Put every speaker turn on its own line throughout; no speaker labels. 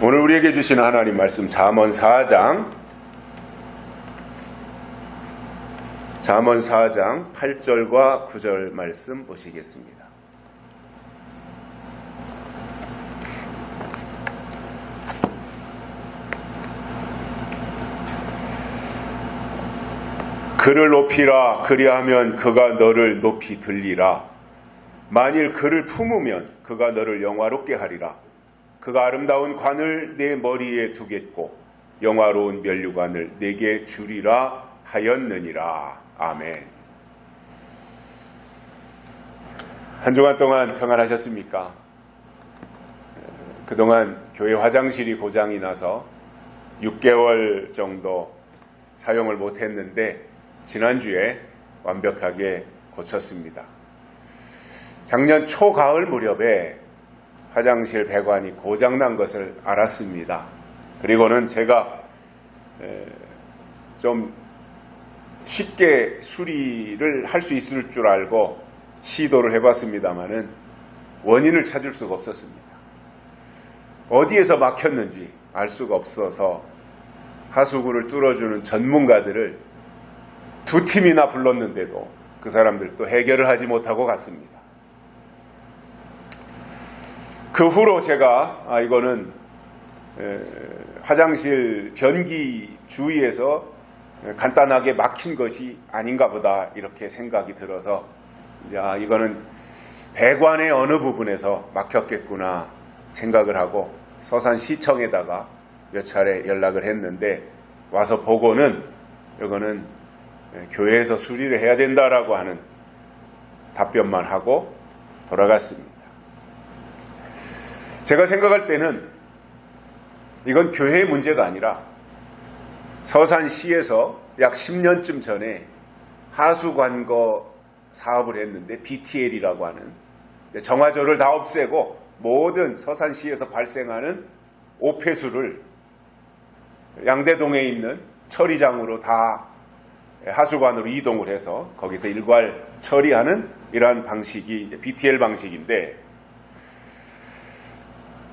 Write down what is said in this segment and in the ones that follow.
오늘 우리에게 주신 하나님 말씀 잠언 4장 8절과 9절 말씀 보시겠습니다. 그를 높이라. 그리하면 그가 너를 높이 들리라. 만일 그를 품으면 그가 너를 영화롭게 하리라. 그가 아름다운 관을 내 머리에 두겠고 영화로운 면류관을 내게 주리라 하였느니라. 아멘. 한 주간 동안 평안하셨습니까? 그동안 교회 화장실이 고장이 나서 6개월 정도 사용을 못했는데 지난주에 완벽하게 고쳤습니다. 작년 초가을 무렵에 화장실 배관이 고장난 것을 알았습니다. 그리고는 제가 좀 쉽게 수리를 할 수 있을 줄 알고 시도를 해봤습니다마는 원인을 찾을 수가 없었습니다. 어디에서 막혔는지 알 수가 없어서 하수구를 뚫어주는 전문가들을 2팀이나 불렀는데도 그 사람들도 해결을 하지 못하고 갔습니다. 그 후로 제가 이거는 화장실 변기 주위에서 간단하게 막힌 것이 아닌가 보다 이렇게 생각이 들어서 이제 이거는 배관의 어느 부분에서 막혔겠구나 생각을 하고 서산시청에다가 몇 차례 연락을 했는데 와서 보고는 이거는 교회에서 수리를 해야 된다라고 하는 답변만 하고 돌아갔습니다. 제가 생각할 때는 이건 교회의 문제가 아니라 서산시에서 약 10년쯤 전에 하수관거 사업을 했는데 BTL이라고 하는 정화조를 다 없애고 모든 서산시에서 발생하는 오폐수를 양대동에 있는 처리장으로 다 하수관으로 이동을 해서 거기서 일괄 처리하는 이러한 방식이 이제 BTL 방식인데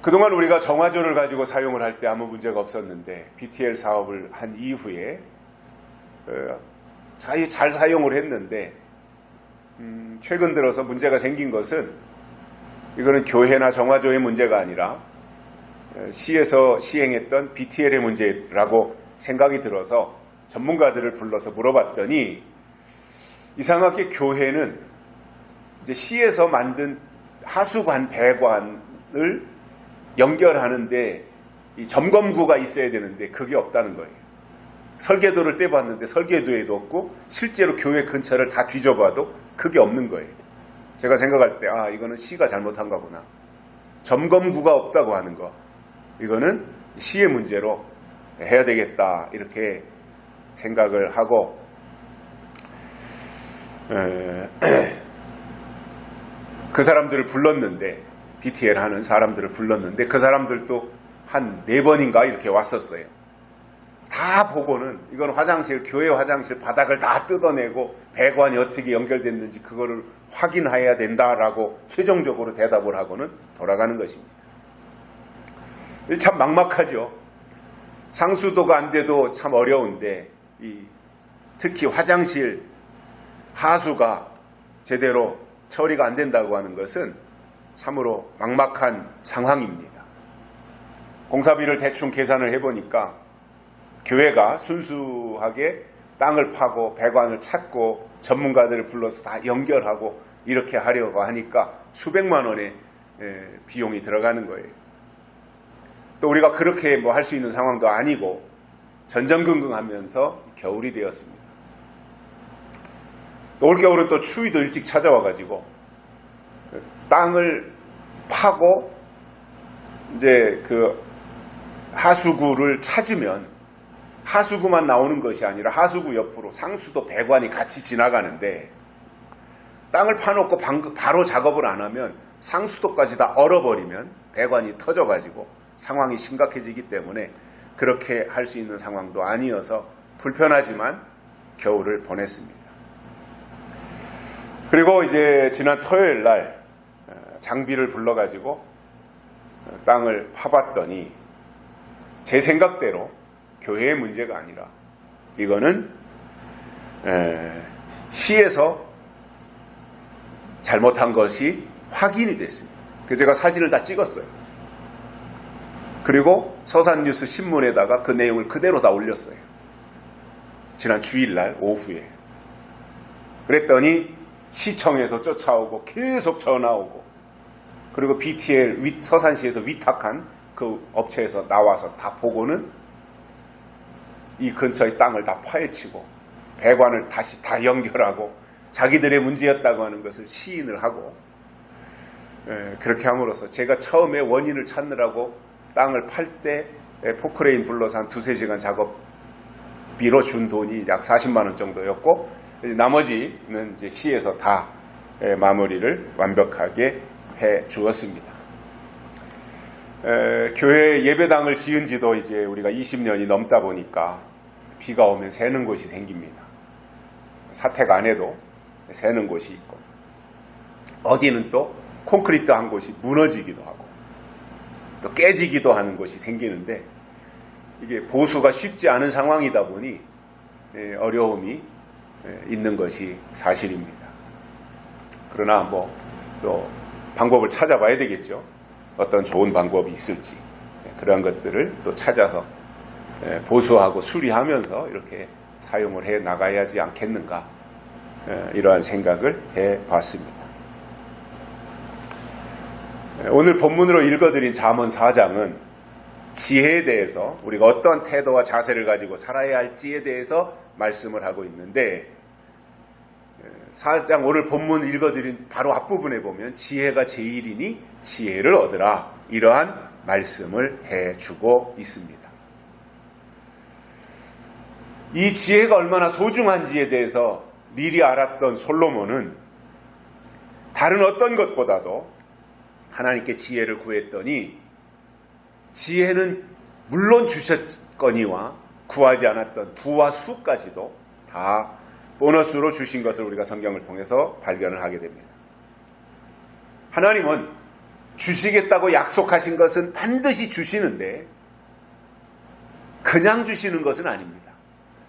그동안 우리가 정화조를 가지고 사용을 할 때 아무 문제가 없었는데 BTL 사업을 한 이후에 잘 사용을 했는데 최근 들어서 문제가 생긴 것은 이거는 교회나 정화조의 문제가 아니라 시에서 시행했던 BTL의 문제라고 생각이 들어서 전문가들을 불러서 물어봤더니 이상하게 교회는 이제 시에서 만든 하수관 배관을 연결하는데 이 점검구가 있어야 되는데 그게 없다는 거예요. 설계도를 떼봤는데 설계도에도 없고 실제로 교회 근처를 다 뒤져봐도 그게 없는 거예요. 제가 생각할 때 이거는 시가 잘못한 거구나. 점검구가 없다고 하는 거. 이거는 시의 문제로 해야 되겠다 이렇게 생각을 하고 그 사람들을 불렀는데 BTL 하는 사람들을 불렀는데 그 사람들도 한 4번인가 이렇게 왔었어요. 다 보고는 이건 화장실, 교회 화장실 바닥을 다 뜯어내고 배관이 어떻게 연결됐는지 그거를 확인해야 된다라고 최종적으로 대답을 하고는 돌아가는 것입니다. 참 막막하죠. 상수도가 안 돼도 참 어려운데 특히 화장실 하수가 제대로 처리가 안 된다고 하는 것은 참으로 막막한 상황입니다. 공사비를 대충 계산을 해보니까 교회가 순수하게 땅을 파고 배관을 찾고 전문가들을 불러서 다 연결하고 이렇게 하려고 하니까 수백만 원의 비용이 들어가는 거예요. 또 우리가 그렇게 할 수 있는 상황도 아니고 전전긍긍하면서 겨울이 되었습니다. 또 올겨울은 또 추위도 일찍 찾아와가지고 땅을 파고 이제 그 하수구를 찾으면 하수구만 나오는 것이 아니라 하수구 옆으로 상수도 배관이 같이 지나가는데 땅을 파놓고 바로 작업을 안 하면 상수도까지 다 얼어버리면 배관이 터져가지고 상황이 심각해지기 때문에 그렇게 할 수 있는 상황도 아니어서 불편하지만 겨울을 보냈습니다. 그리고 이제 지난 토요일 날 장비를 불러가지고 땅을 파봤더니 제 생각대로 교회의 문제가 아니라 이거는 시에서 잘못한 것이 확인이 됐습니다. 그래서 제가 사진을 다 찍었어요. 그리고 서산뉴스 신문에다가 그 내용을 그대로 다 올렸어요. 지난 주일날 오후에. 그랬더니 시청에서 쫓아오고 계속 전화 오고, 그리고 BTL 서산시에서 위탁한 그 업체에서 나와서 다 보고는 이 근처의 땅을 다 파헤치고 배관을 다시 다 연결하고 자기들의 문제였다고 하는 것을 시인을 하고, 그렇게 함으로써 제가 처음에 원인을 찾느라고 땅을 팔 때 포크레인 불러서 한 2-3시간 작업비로 준 돈이 약 40만 원 정도였고, 나머지는 이제 시에서 다 마무리를 완벽하게 해 주었습니다. 교회 예배당을 지은 지도 이제 우리가 20년이 넘다 보니까 비가 오면 새는 곳이 생깁니다. 사택 안에도 새는 곳이 있고, 어디는 또 콘크리트 한 곳이 무너지기도 하고 또 깨지기도 하는 곳이 생기는데, 이게 보수가 쉽지 않은 상황이다 보니 어려움이 있는 것이 사실입니다. 그러나 뭐 또 방법을 찾아봐야 되겠죠. 어떤 좋은 방법이 있을지 그러한 것들을 또 찾아서 보수하고 수리하면서 이렇게 사용을 해 나가야지 않겠는가, 이러한 생각을 해 봤습니다. 오늘 본문으로 읽어드린 잠언 4장은 지혜에 대해서 우리가 어떤 태도와 자세를 가지고 살아야 할지에 대해서 말씀을 하고 있는데, 4장 오늘 본문 읽어드린 바로 앞부분에 보면 지혜가 제일이니 지혜를 얻으라, 이러한 말씀을 해주고 있습니다. 이 지혜가 얼마나 소중한지에 대해서 미리 알았던 솔로몬은 다른 어떤 것보다도 하나님께 지혜를 구했더니 지혜는 물론 주셨거니와 구하지 않았던 부와 수까지도 다 보너스로 주신 것을 우리가 성경을 통해서 발견을 하게 됩니다. 하나님은 주시겠다고 약속하신 것은 반드시 주시는데 그냥 주시는 것은 아닙니다.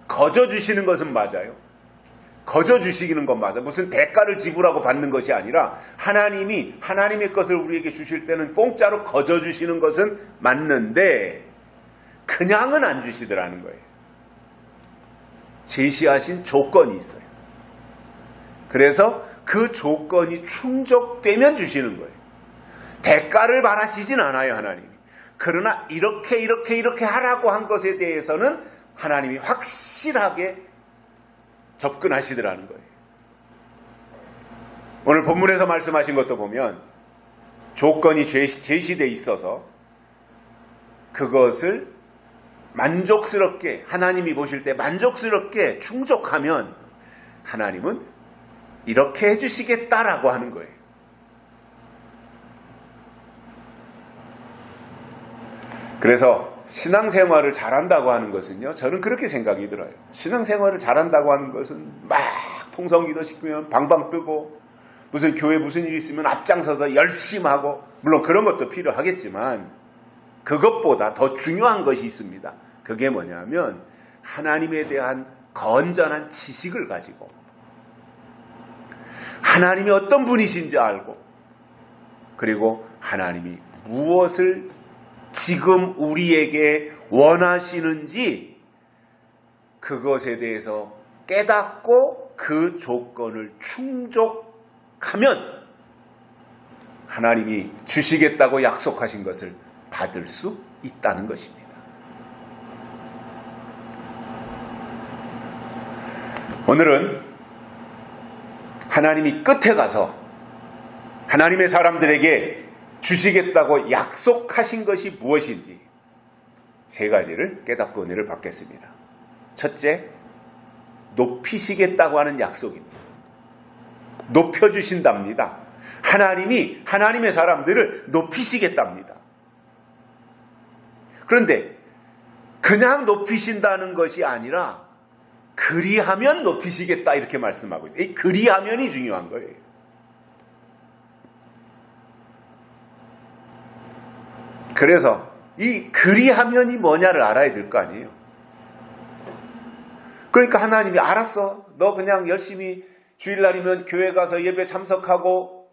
거저 주시는 것은 맞아요. 거저 주시는 건 맞아. 무슨 대가를 지불하고 받는 것이 아니라 하나님이 하나님의 것을 우리에게 주실 때는 공짜로 거저 주시는 것은 맞는데 그냥은 안 주시더라는 거예요. 제시하신 조건이 있어요. 그래서 그 조건이 충족되면 주시는 거예요. 대가를 바라시진 않아요, 하나님이. 그러나 이렇게 하라고 한 것에 대해서는 하나님이 확실하게 접근하시더라는 거예요. 오늘 본문에서 말씀하신 것도 보면 조건이 제시되어 있어서 그것을 만족스럽게, 하나님이 보실 때 만족스럽게 충족하면 하나님은 이렇게 해주시겠다라고 하는 거예요. 그래서 신앙생활을 잘한다고 하는 것은요, 저는 그렇게 생각이 들어요. 신앙생활을 잘한다고 하는 것은 막 통성기도 시키면 방방 뜨고 무슨 교회 무슨 일이 있으면 앞장서서 열심히 하고, 물론 그런 것도 필요하겠지만 그것보다 더 중요한 것이 있습니다. 그게 뭐냐면 하나님에 대한 건전한 지식을 가지고 하나님이 어떤 분이신지 알고, 그리고 하나님이 무엇을 지금 우리에게 원하시는지 그것에 대해서 깨닫고 그 조건을 충족하면 하나님이 주시겠다고 약속하신 것을 받을 수 있다는 것입니다. 오늘은 하나님이 끝에 가서 하나님의 사람들에게 주시겠다고 약속하신 것이 무엇인지 3가지를 깨닫고 은혜를 받겠습니다. 첫째, 높이시겠다고 하는 약속입니다. 높여주신답니다. 하나님이 하나님의 사람들을 높이시겠답니다. 그런데 그냥 높이신다는 것이 아니라 그리하면 높이시겠다, 이렇게 말씀하고 있어요. 이 그리하면이 중요한 거예요. 그래서 이 그리하면이 뭐냐를 알아야 될 거 아니에요. 그러니까 하나님이 알았어. 너 그냥 열심히 주일날이면 교회 가서 예배 참석하고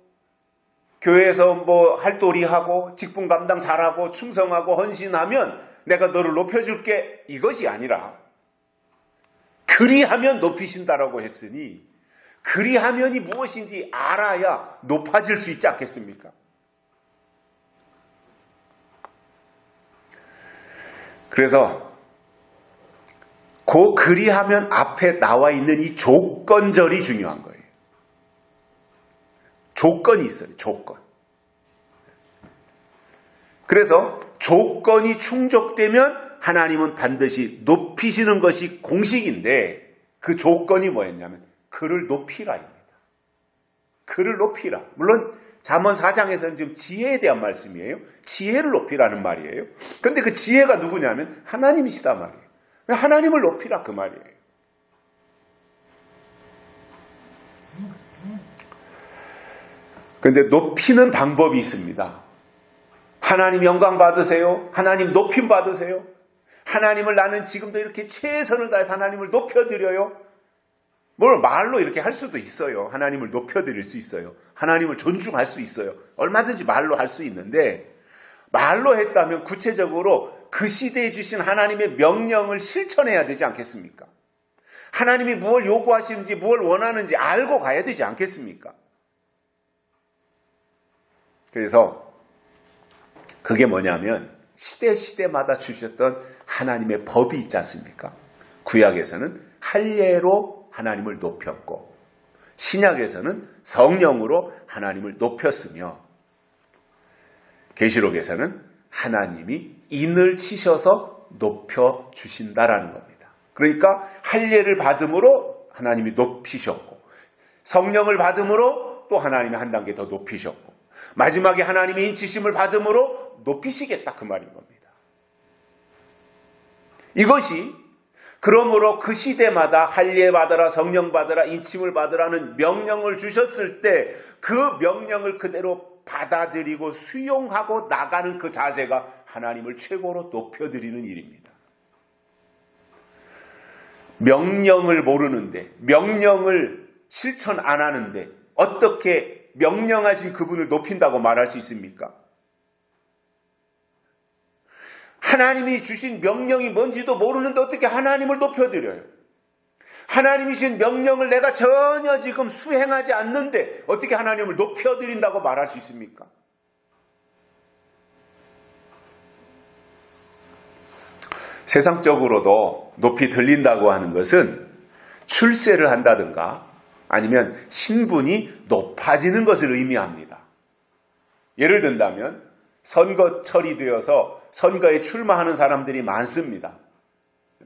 교회에서 뭐 할도리하고 직분 감당 잘하고 충성하고 헌신하면 내가 너를 높여줄게. 이것이 아니라 그리하면 높이신다라고 했으니 그리하면이 무엇인지 알아야 높아질 수 있지 않겠습니까? 그래서 그 그리하면 앞에 나와 있는 이 조건절이 중요한 거예요. 조건이 있어요. 조건. 그래서 조건이 충족되면 하나님은 반드시 높이시는 것이 공식인데 그 조건이 뭐였냐면 그를 높이라입니다. 그를 높이라. 물론 잠언 4장에서는 지금 지혜에 대한 말씀이에요. 지혜를 높이라는 말이에요. 그런데 그 지혜가 누구냐면 하나님이시다 말이에요. 하나님을 높이라 그 말이에요. 그런데 높이는 방법이 있습니다. 하나님 영광 받으세요. 하나님 높임 받으세요. 하나님을 나는 지금도 이렇게 최선을 다해서 하나님을 높여드려요. 뭘 말로 이렇게 할 수도 있어요. 하나님을 높여드릴 수 있어요. 하나님을 존중할 수 있어요. 얼마든지 말로 할 수 있는데 말로 했다면 구체적으로 그 시대에 주신 하나님의 명령을 실천해야 되지 않겠습니까? 하나님이 무엇을 요구하시는지 무엇을 원하는지 알고 가야 되지 않겠습니까? 그래서 그게 뭐냐면 시대마다 주셨던 하나님의 법이 있지 않습니까? 구약에서는 할례로 하나님을 높였고 신약에서는 성령으로 하나님을 높였으며 계시록에서는 하나님이 인을 치셔서 높여주신다라는 겁니다. 그러니까 할례를 받음으로 하나님이 높이셨고 성령을 받음으로 또 하나님이 한 단계 더 높이셨고 마지막에 하나님의 인치심을 받음으로 높이시겠다 그 말인 겁니다. 이것이 그러므로 그 시대마다 할례 받으라 성령 받으라 인침을 받으라는 명령을 주셨을 때 그 명령을 그대로 받아들이고 수용하고 나가는 그 자세가 하나님을 최고로 높여드리는 일입니다. 명령을 모르는데 명령을 실천 안 하는데 어떻게 명령하신 그분을 높인다고 말할 수 있습니까? 하나님이 주신 명령이 뭔지도 모르는데 어떻게 하나님을 높여드려요? 하나님이 주신 명령을 내가 전혀 지금 수행하지 않는데 어떻게 하나님을 높여드린다고 말할 수 있습니까? 세상적으로도 높이 들린다고 하는 것은 출세를 한다든가 아니면 신분이 높아지는 것을 의미합니다. 예를 든다면 선거철이 되어서 선거에 출마하는 사람들이 많습니다.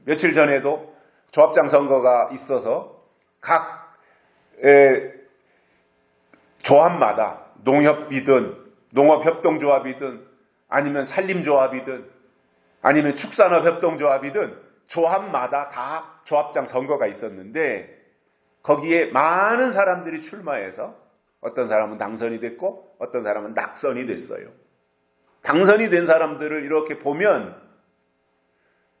며칠 전에도 조합장 선거가 있어서 각 조합마다 농협이든 농업협동조합이든 아니면 산림조합이든 아니면 축산업협동조합이든 조합마다 다 조합장 선거가 있었는데 거기에 많은 사람들이 출마해서 어떤 사람은 당선이 됐고 어떤 사람은 낙선이 됐어요. 당선이 된 사람들을 이렇게 보면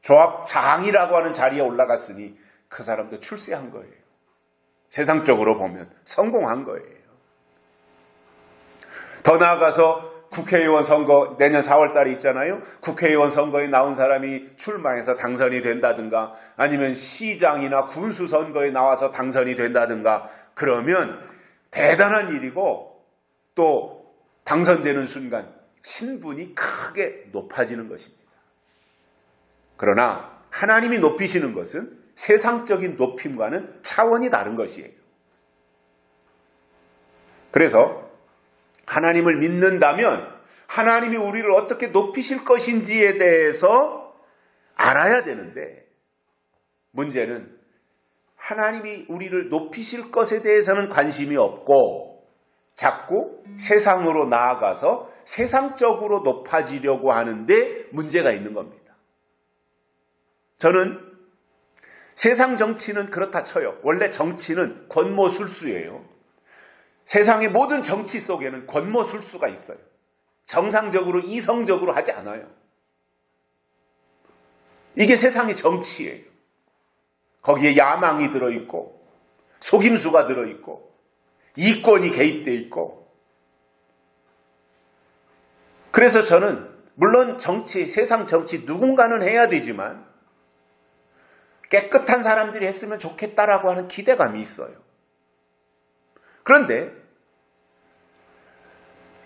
조합장이라고 하는 자리에 올라갔으니 그 사람도 출세한 거예요. 세상적으로 보면 성공한 거예요. 더 나아가서 국회의원 선거 내년 4월 달에 있잖아요. 국회의원 선거에 나온 사람이 출마해서 당선이 된다든가 아니면 시장이나 군수 선거에 나와서 당선이 된다든가 그러면 대단한 일이고 또 당선되는 순간 신분이 크게 높아지는 것입니다. 그러나 하나님이 높이시는 것은 세상적인 높임과는 차원이 다른 것이에요. 그래서 하나님을 믿는다면 하나님이 우리를 어떻게 높이실 것인지에 대해서 알아야 되는데 문제는 하나님이 우리를 높이실 것에 대해서는 관심이 없고 자꾸 세상으로 나아가서 세상적으로 높아지려고 하는데 문제가 있는 겁니다. 저는 세상 정치는 그렇다 쳐요. 원래 정치는 권모술수예요. 세상의 모든 정치 속에는 권모술수가 있어요. 정상적으로 이성적으로 하지 않아요. 이게 세상의 정치예요. 거기에 야망이 들어있고 속임수가 들어있고 이권이 개입되어 있고. 그래서 저는 물론 정치, 세상 정치 누군가는 해야 되지만 깨끗한 사람들이 했으면 좋겠다라고 하는 기대감이 있어요. 그런데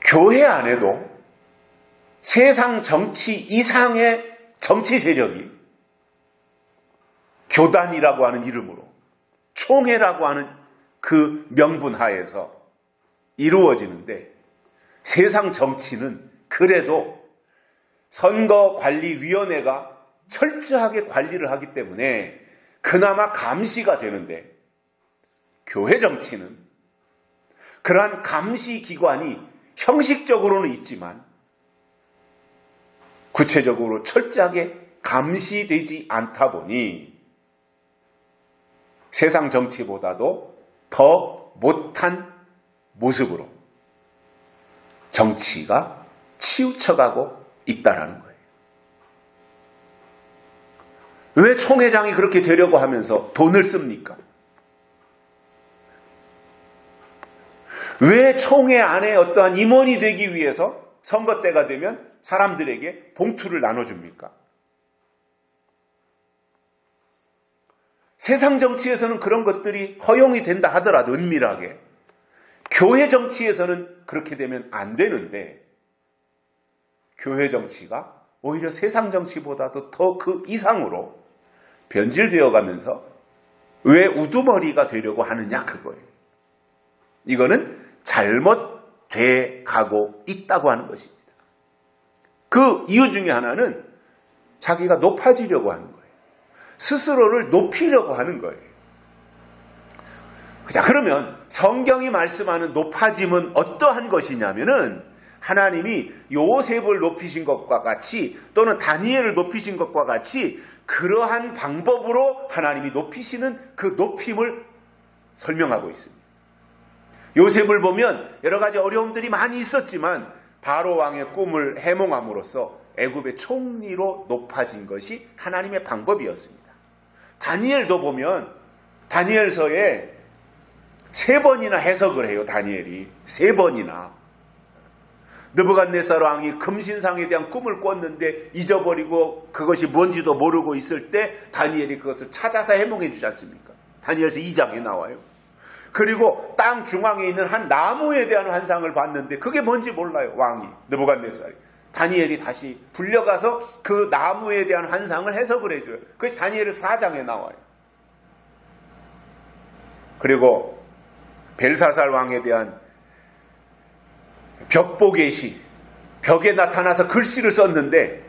교회 안에도 세상 정치 이상의 정치 세력이 교단이라고 하는 이름으로 총회라고 하는 그 명분 하에서 이루어지는데, 세상 정치는 그래도 선거관리위원회가 철저하게 관리를 하기 때문에 그나마 감시가 되는데, 교회 정치는 그러한 감시기관이 형식적으로는 있지만 구체적으로 철저하게 감시되지 않다 보니 세상 정치보다도 더 못한 모습으로 정치가 치우쳐가고 있다라는 거예요. 왜 총회장이 그렇게 되려고 하면서 돈을 씁니까? 왜 총회 안에 어떠한 임원이 되기 위해서 선거 때가 되면 사람들에게 봉투를 나눠줍니까? 세상 정치에서는 그런 것들이 허용이 된다 하더라도 은밀하게, 교회 정치에서는 그렇게 되면 안 되는데, 교회 정치가 오히려 세상 정치보다도 더 그 이상으로 변질되어 가면서 왜 우두머리가 되려고 하느냐, 그거예요. 이거는 잘못돼 가고 있다고 하는 것입니다. 그 이유 중에 하나는 자기가 높아지려고 하는 거예요. 스스로를 높이려고 하는 거예요. 자, 그러면 성경이 말씀하는 높아짐은 어떠한 것이냐면은 하나님이 요셉을 높이신 것과 같이, 또는 다니엘을 높이신 것과 같이 그러한 방법으로 하나님이 높이시는 그 높임을 설명하고 있습니다. 요셉을 보면 여러 가지 어려움들이 많이 있었지만 바로 왕의 꿈을 해몽함으로써 애굽의 총리로 높아진 것이 하나님의 방법이었습니다. 다니엘도 보면 다니엘서에 3번이나 해석을 해요. 다니엘이 3번이나. 느부갓네살 왕이 금신상에 대한 꿈을 꿨는데 잊어버리고 그것이 뭔지도 모르고 있을 때 다니엘이 그것을 찾아서 해몽해 주지 않습니까? 다니엘서 2장에 나와요. 그리고 땅 중앙에 있는 한 나무에 대한 환상을 봤는데 그게 뭔지 몰라요. 왕이, 느부갓네살이. 다니엘이 다시 불려가서 그 나무에 대한 환상을 해석을 해줘요. 그것이 다니엘서 4장에 나와요. 그리고 벨사살 왕에 대한 벽보의 시, 벽에 나타나서 글씨를 썼는데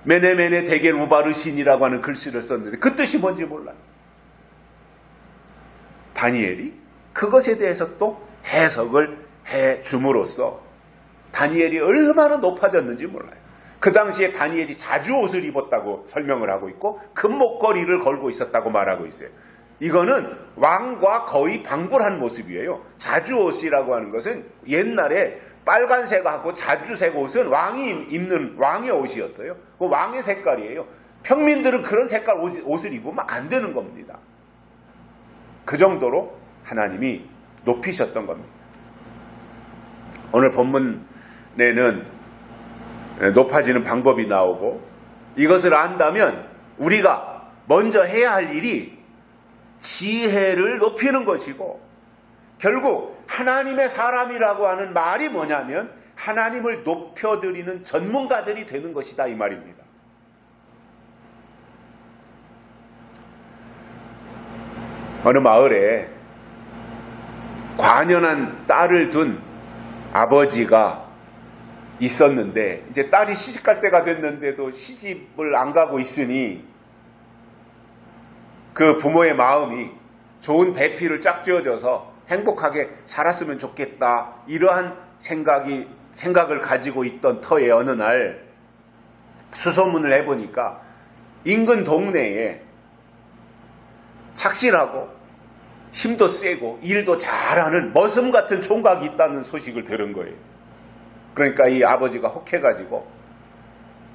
메네메네 데겔 우바르신이라고 하는 글씨를 썼는데 그 뜻이 뭔지 몰라요. 다니엘이 그것에 대해서 또 해석을 해줌으로써 다니엘이 얼마나 높아졌는지 몰라요. 그 당시에 다니엘이 자주옷을 입었다고 설명을 하고 있고 금목걸이를 걸고 있었다고 말하고 있어요. 이거는 왕과 거의 방불한 모습이에요. 자주옷이라고 하는 것은 옛날에 빨간색하고 자주색 옷은 왕이 입는 왕의 옷이었어요. 그 왕의 색깔이에요. 평민들은 그런 색깔 옷을 입으면 안 되는 겁니다. 그 정도로 하나님이 높이셨던 겁니다. 오늘 본문에는 높아지는 방법이 나오고, 이것을 안다면 우리가 먼저 해야 할 일이 지혜를 높이는 것이고, 결국 하나님의 사람이라고 하는 말이 뭐냐면 하나님을 높여드리는 전문가들이 되는 것이다, 이 말입니다. 어느 마을에 관연한 딸을 둔 아버지가 있었는데, 이제 딸이 시집갈 때가 됐는데도 시집을 안 가고 있으니 그 부모의 마음이 좋은 배필을 짝지어져서 행복하게 살았으면 좋겠다, 이러한 생각을 가지고 있던 터에 어느 날 수소문을 해보니까 인근 동네에 착실하고 힘도 세고 일도 잘하는 머슴 같은 총각이 있다는 소식을 들은 거예요. 그러니까 이 아버지가 혹해가지고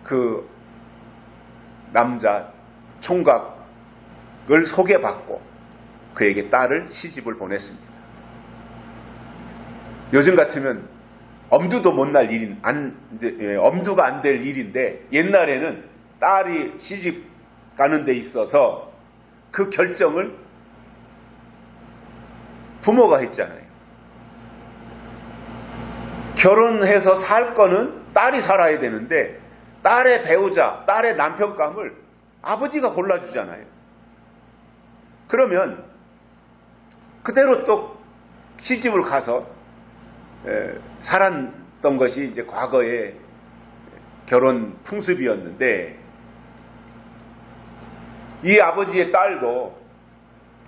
그 남자 총각을 소개받고 그에게 딸을 시집을 보냈습니다. 요즘 같으면 엄두도 못 날 엄두가 안 될 일인데 옛날에는 딸이 시집 가는 데 있어서 그 결정을 부모가 했잖아요. 결혼해서 살 거는 딸이 살아야 되는데 딸의 배우자, 딸의 남편감을 아버지가 골라주잖아요. 그러면 그대로 또 시집을 가서 살았던 것이 이제 과거의 결혼 풍습이었는데 이 아버지의 딸도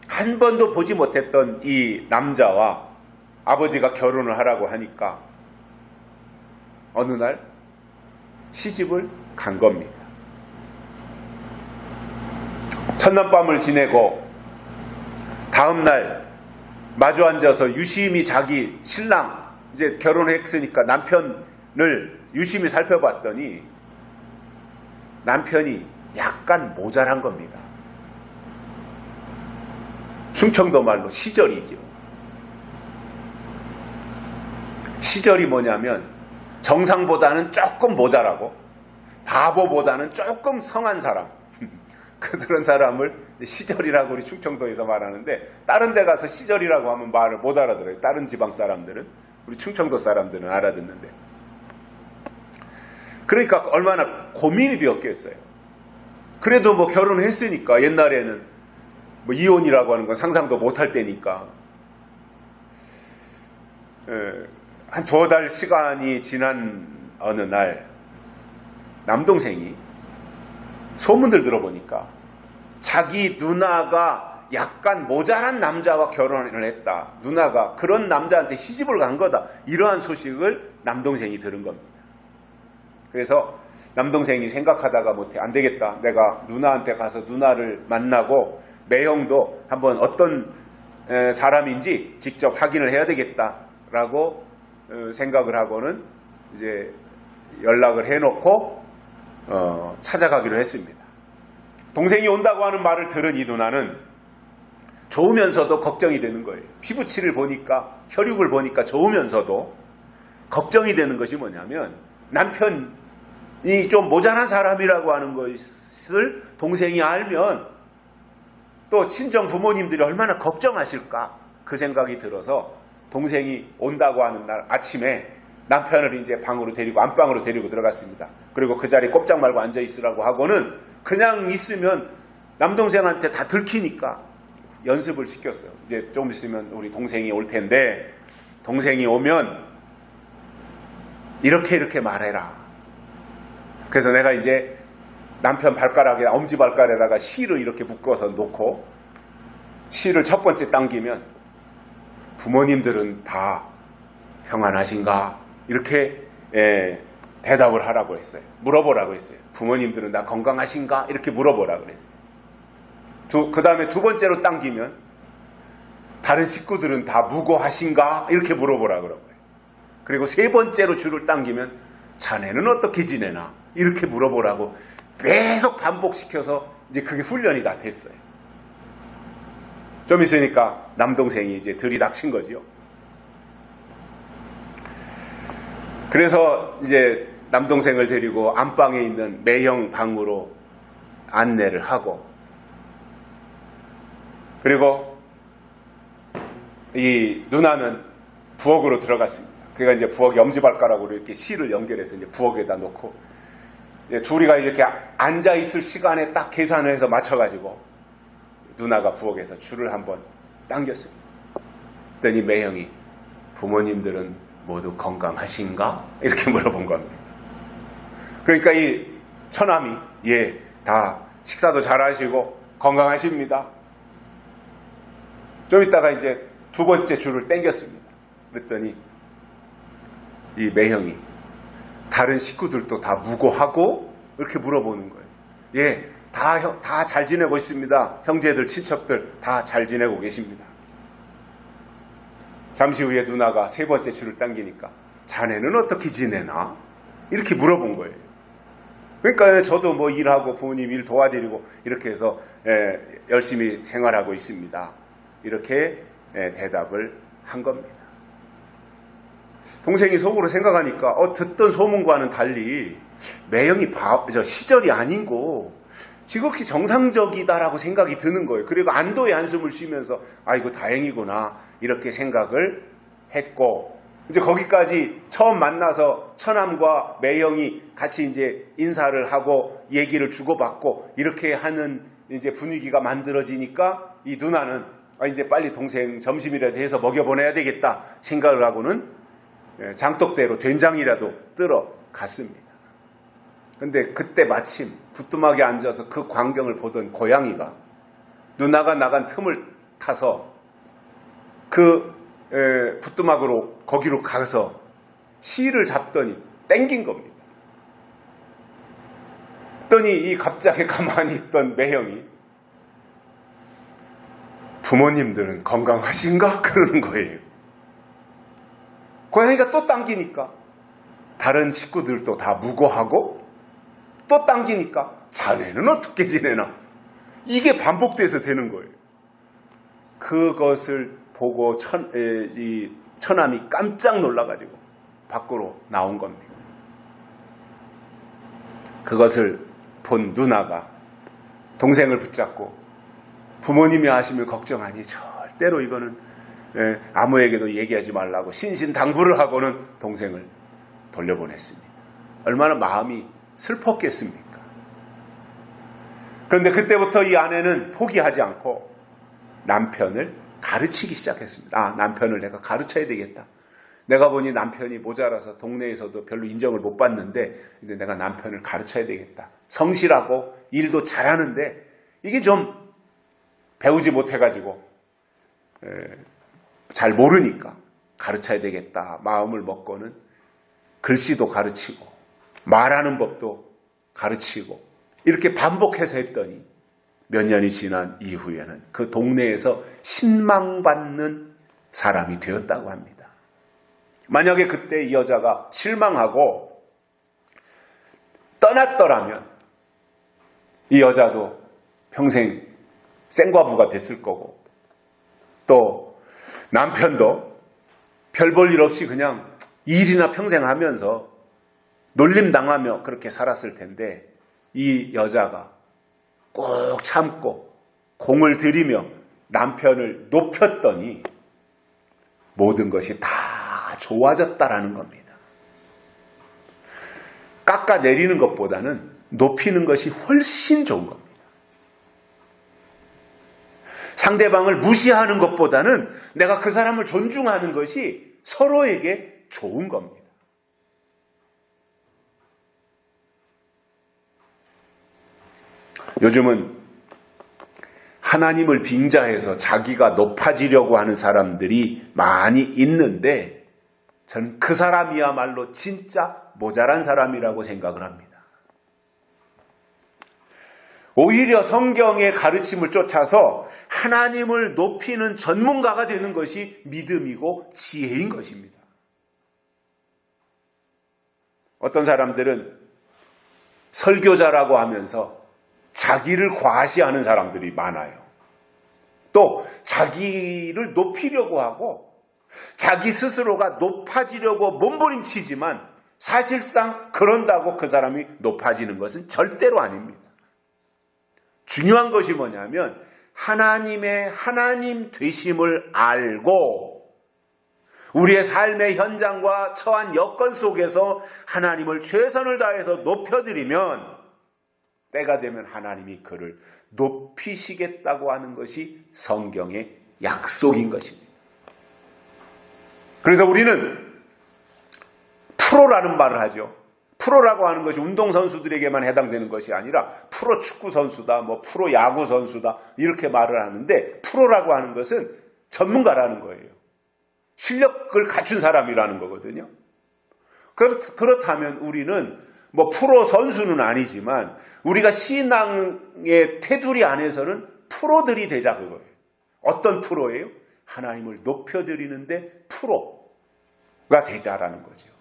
한 번도 보지 못했던 이 남자와 아버지가 결혼을 하라고 하니까 어느 날 시집을 간 겁니다. 첫날 밤을 지내고 다음날 마주 앉아서 유심히 자기 신랑, 이제 결혼했으니까 남편을 유심히 살펴봤더니 남편이 약간 모자란 겁니다. 충청도 말로 시절이죠. 시절이 뭐냐면 정상보다는 조금 모자라고 바보보다는 조금 성한 사람, 그런 사람을 시절이라고 우리 충청도에서 말하는데 다른 데 가서 시절이라고 하면 말을 못 알아들어요. 다른 지방 사람들은. 우리 충청도 사람들은 알아듣는데. 그러니까 얼마나 고민이 되었겠어요. 그래도 뭐 결혼했으니까 옛날에는 뭐 이혼이라고 하는 건 상상도 못할 때니까 한 2달 시간이 지난 어느 날 남동생이 소문들 들어보니까 자기 누나가 약간 모자란 남자와 결혼을 했다. 누나가 그런 남자한테 시집을 간 거다. 이러한 소식을 남동생이 들은 겁니다. 그래서 남동생이 생각하다가 못해 안 되겠다. 내가 누나한테 가서 누나를 만나고 매형도 한번 어떤 사람인지 직접 확인을 해야 되겠다라고 생각을 하고는 이제 연락을 해놓고 찾아가기로 했습니다. 동생이 온다고 하는 말을 들은 이 누나는 좋으면서도 걱정이 되는 거예요. 피부치를 보니까, 혈육을 보니까 좋으면서도 걱정이 되는 것이 뭐냐면 남편이 좀 모자란 사람이라고 하는 것을 동생이 알면 또 친정 부모님들이 얼마나 걱정하실까 그 생각이 들어서 동생이 온다고 하는 날 아침에 남편을 이제 방으로 데리고 안방으로 데리고 들어갔습니다. 그리고 그 자리에 꼼짝 말고 앉아 있으라고 하고는 그냥 있으면 남동생한테 다 들키니까 연습을 시켰어요. 이제 좀 있으면 우리 동생이 올 텐데 동생이 오면 이렇게 말해라. 그래서 내가 이제 남편 발가락에 엄지발가락에다가 실을 이렇게 묶어서 놓고 실을 첫 번째 당기면 부모님들은 다 평안하신가? 이렇게 대답을 하라고 했어요. 물어보라고 했어요. 부모님들은 다 건강하신가? 이렇게 물어보라고 했어요. 그 다음에 두 번째로 당기면 다른 식구들은 다 무고하신가? 이렇게 물어보라고 그런 거예요. 그리고 세 번째로 줄을 당기면 자네는 어떻게 지내나? 이렇게 물어보라고 계속 반복시켜서 이제 그게 훈련이 다 됐어요. 좀 있으니까 남동생이 이제 들이닥친 거지요. 그래서 이제 남동생을 데리고 안방에 있는 매형 방으로 안내를 하고 그리고 이 누나는 부엌으로 들어갔습니다. 그러니까 이제 부엌에 엄지발가락으로 이렇게 실을 연결해서 이제 부엌에다 놓고 이제 둘이가 이렇게 앉아 있을 시간에 딱 계산을 해서 맞춰가지고 누나가 부엌에서 줄을 한번 당겼습니다. 그랬더니 매형이 부모님들은 모두 건강하신가? 이렇게 물어본 겁니다. 그러니까 이 처남이 예, 다 식사도 잘하시고 건강하십니다. 좀 있다가 이제 두 번째 줄을 당겼습니다. 그랬더니 이 매형이 다른 식구들도 다 무고하고 이렇게 물어보는 거예요. 예, 다 잘 지내고 있습니다. 형제들, 친척들 다 잘 지내고 계십니다. 잠시 후에 누나가 세 번째 줄을 당기니까 자네는 어떻게 지내나? 이렇게 물어본 거예요. 그러니까 저도 뭐 일하고 부모님 일 도와드리고 이렇게 해서 열심히 생활하고 있습니다. 이렇게 대답을 한 겁니다. 동생이 속으로 생각하니까 듣던 소문과는 달리 매형이 시절이 아닌고 지극히 정상적이다라고 생각이 드는 거예요. 그리고 안도의 한숨을 쉬면서 아이고 다행이구나 이렇게 생각을 했고, 이제 거기까지 처음 만나서 처남과 매형이 같이 이제 인사를 하고 얘기를 주고받고 이렇게 하는 이제 분위기가 만들어지니까 이 누나는 이제 빨리 동생 점심이라도 해서 먹여보내야 되겠다 생각을 하고는 장독대로 된장이라도 뜨러 갔습니다. 근데 그때 마침 부뚜막에 앉아서 그 광경을 보던 고양이가 누나가 나간 틈을 타서 그 부뚜막으로 거기로 가서 실을 잡더니 땡긴 겁니다. 그랬더니 이 갑자기 가만히 있던 매형이 부모님들은 건강하신가? 그러는 거예요. 고양이가 또 당기니까 다른 식구들도 다 무고하고 또 당기니까 자네는 어떻게 지내나? 이게 반복돼서 되는 거예요. 그것을 보고 처남이 깜짝 놀라가지고 밖으로 나온 겁니다. 그것을 본 누나가 동생을 붙잡고 부모님이 하시면 걱정하니 절대로 이거는 아무에게도 얘기하지 말라고 신신당부를 하고는 동생을 돌려보냈습니다. 얼마나 마음이 슬펐겠습니까? 그런데 그때부터 이 아내는 포기하지 않고 남편을 가르치기 시작했습니다. 남편을 내가 가르쳐야 되겠다. 내가 보니 남편이 모자라서 동네에서도 별로 인정을 못 받는데 이제 내가 남편을 가르쳐야 되겠다. 성실하고 일도 잘하는데 이게 좀 배우지 못해가지고 잘 모르니까 가르쳐야 되겠다 마음을 먹고는 글씨도 가르치고 말하는 법도 가르치고 이렇게 반복해서 했더니 몇 년이 지난 이후에는 그 동네에서 신망받는 사람이 되었다고 합니다. 만약에 그때 이 여자가 실망하고 떠났더라면 이 여자도 평생 생과부가 됐을 거고 또 남편도 별 볼 일 없이 그냥 일이나 평생 하면서 놀림당하며 그렇게 살았을 텐데 이 여자가 꼭 참고 공을 들이며 남편을 높였더니 모든 것이 다 좋아졌다라는 겁니다. 깎아내리는 것보다는 높이는 것이 훨씬 좋은 겁니다. 상대방을 무시하는 것보다는 내가 그 사람을 존중하는 것이 서로에게 좋은 겁니다. 요즘은 하나님을 빙자해서 자기가 높아지려고 하는 사람들이 많이 있는데 저는 그 사람이야말로 진짜 모자란 사람이라고 생각을 합니다. 오히려 성경의 가르침을 쫓아서 하나님을 높이는 전문가가 되는 것이 믿음이고 지혜인 것입니다. 어떤 사람들은 설교자라고 하면서 자기를 과시하는 사람들이 많아요. 또 자기를 높이려고 하고 자기 스스로가 높아지려고 몸부림치지만 사실상 그런다고 그 사람이 높아지는 것은 절대로 아닙니다. 중요한 것이 뭐냐면 하나님의 하나님 되심을 알고 우리의 삶의 현장과 처한 여건 속에서 하나님을 최선을 다해서 높여드리면 때가 되면 하나님이 그를 높이시겠다고 하는 것이 성경의 약속인 것입니다. 그래서 우리는 프로라는 말을 하죠. 프로라고 하는 것이 운동선수들에게만 해당되는 것이 아니라 프로 축구선수다, 프로 야구선수다 이렇게 말을 하는데 프로라고 하는 것은 전문가라는 거예요. 실력을 갖춘 사람이라는 거거든요. 그렇다면 우리는 프로 선수는 아니지만 우리가 신앙의 테두리 안에서는 프로들이 되자 그거예요. 어떤 프로예요? 하나님을 높여드리는데 프로가 되자라는 거죠.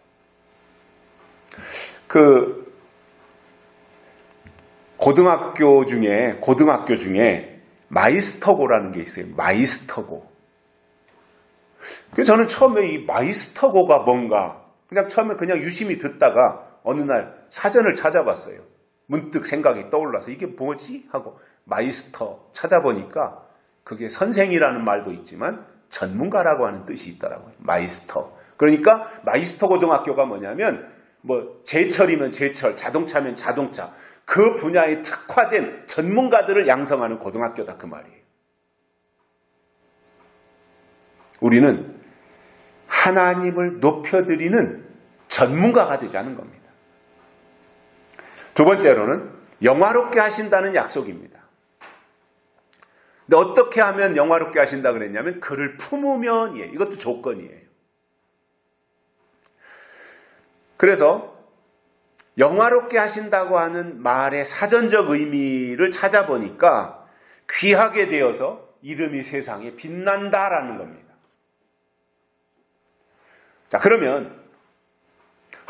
고등학교 중에 마이스터고라는 게 있어요. 마이스터고. 그래서 저는 처음에 이 마이스터고가 뭔가 그냥 처음에 그냥 유심히 듣다가 어느 날 사전을 찾아봤어요. 문득 생각이 떠올라서 이게 뭐지? 하고 마이스터 찾아보니까 그게 선생이라는 말도 있지만 전문가라고 하는 뜻이 있더라고요. 마이스터. 그러니까 마이스터 고등학교가 뭐냐면 뭐 제철이면 제철, 자동차면 자동차, 그 분야에 특화된 전문가들을 양성하는 고등학교다 그 말이에요. 우리는 하나님을 높여드리는 전문가가 되자는 겁니다. 두 번째로는 영화롭게 하신다는 약속입니다. 근데 어떻게 하면 영화롭게 하신다 그랬냐면 그를 품으면이에요. 이것도 조건이에요. 그래서 영화롭게 하신다고 하는 말의 사전적 의미를 찾아보니까 귀하게 되어서 이름이 세상에 빛난다라는 겁니다. 자, 그러면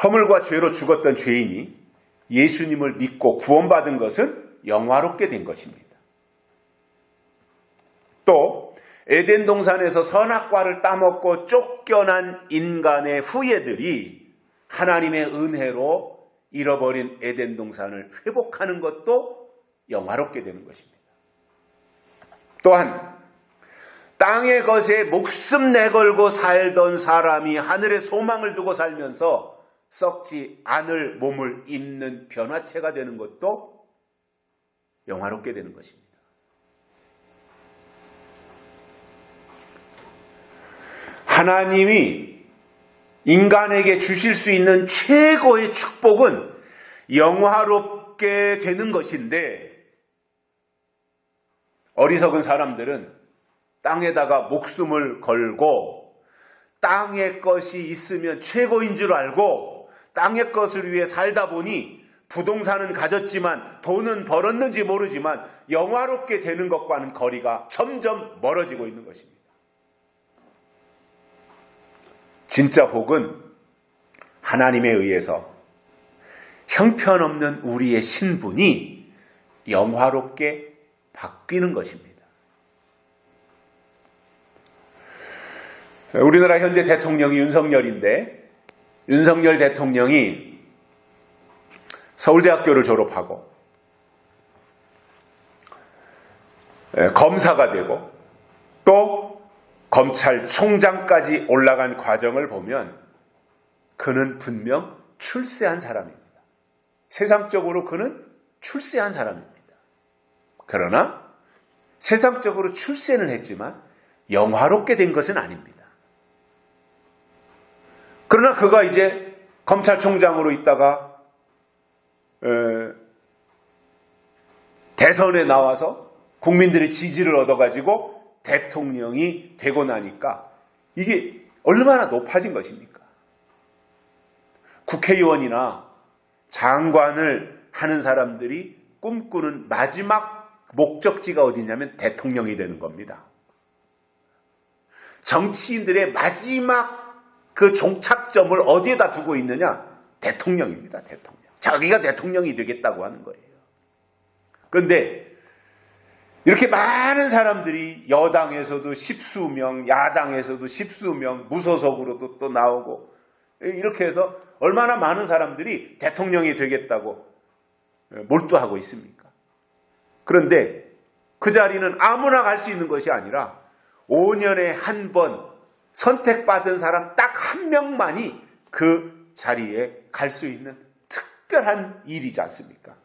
허물과 죄로 죽었던 죄인이 예수님을 믿고 구원받은 것은 영화롭게 된 것입니다. 또 에덴 동산에서 선악과를 따먹고 쫓겨난 인간의 후예들이 하나님의 은혜로 잃어버린 에덴 동산을 회복하는 것도 영화롭게 되는 것입니다. 또한 땅의 것에 목숨 내걸고 살던 사람이 하늘의 소망을 두고 살면서 썩지 않을 몸을 입는 변화체가 되는 것도 영화롭게 되는 것입니다. 하나님이 인간에게 주실 수 있는 최고의 축복은 영화롭게 되는 것인데 어리석은 사람들은 땅에다가 목숨을 걸고 땅의 것이 있으면 최고인 줄 알고 땅의 것을 위해 살다 보니 부동산은 가졌지만 돈은 벌었는지 모르지만 영화롭게 되는 것과는 거리가 점점 멀어지고 있는 것입니다. 진짜 복은 하나님에 의해서 형편없는 우리의 신분이 영화롭게 바뀌는 것입니다. 우리나라 현재 대통령이 윤석열인데 윤석열 대통령이 서울대학교를 졸업하고 검사가 되고 또 검찰총장까지 올라간 과정을 보면 그는 분명 출세한 사람입니다. 세상적으로 그는 출세한 사람입니다. 그러나 세상적으로 출세는 했지만 영화롭게 된 것은 아닙니다. 그러나 그가 이제 검찰총장으로 있다가 대선에 나와서 국민들의 지지를 얻어가지고 대통령이 되고 나니까 이게 얼마나 높아진 것입니까? 국회의원이나 장관을 하는 사람들이 꿈꾸는 마지막 목적지가 어디냐면 대통령이 되는 겁니다. 정치인들의 마지막 그 종착점을 어디에다 두고 있느냐? 대통령입니다. 대통령. 자기가 대통령이 되겠다고 하는 거예요. 그런데 이렇게 많은 사람들이 여당에서도 십수명, 야당에서도 십수명, 무소속으로도 또 나오고 이렇게 해서 얼마나 많은 사람들이 대통령이 되겠다고 몰두하고 있습니까? 그런데 그 자리는 아무나 갈 수 있는 것이 아니라 5년에 한 번 선택받은 사람 딱 한 명만이 그 자리에 갈 수 있는 특별한 일이지 않습니까?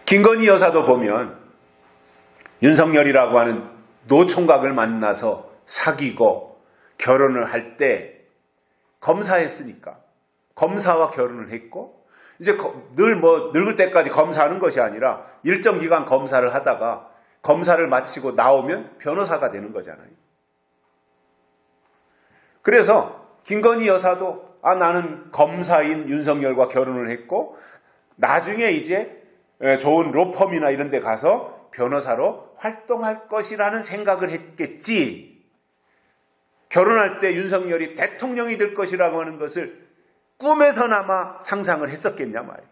김건희 여사도 보면 윤석열이라고 하는 노총각을 만나서 사귀고 결혼을 할 때 검사했으니까 검사와 결혼을 했고 이제 늘 늙을 때까지 검사하는 것이 아니라 일정 기간 검사를 하다가 검사를 마치고 나오면 변호사가 되는 거잖아요. 그래서 김건희 여사도 나는 검사인 윤석열과 결혼을 했고 나중에 이제 좋은 로펌이나 이런 데 가서 변호사로 활동할 것이라는 생각을 했겠지. 결혼할 때 윤석열이 대통령이 될 것이라고 하는 것을 꿈에서나마 상상을 했었겠냐 말이에요.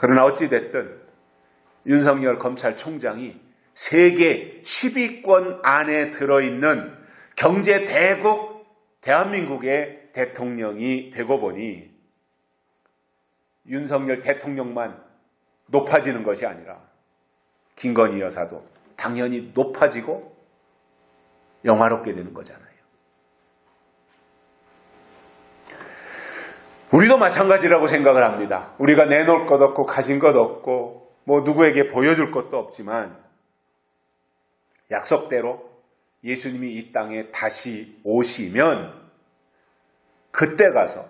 그러나 어찌됐든 윤석열 검찰총장이 세계 10위권 안에 들어있는 경제 대국 대한민국의 대통령이 되고 보니 윤석열 대통령만 높아지는 것이 아니라 김건희 여사도 당연히 높아지고 영화롭게 되는 거잖아요. 우리도 마찬가지라고 생각을 합니다. 우리가 내놓을 것 없고 가진 것 없고 뭐 누구에게 보여줄 것도 없지만 약속대로 예수님이 이 땅에 다시 오시면 그때 가서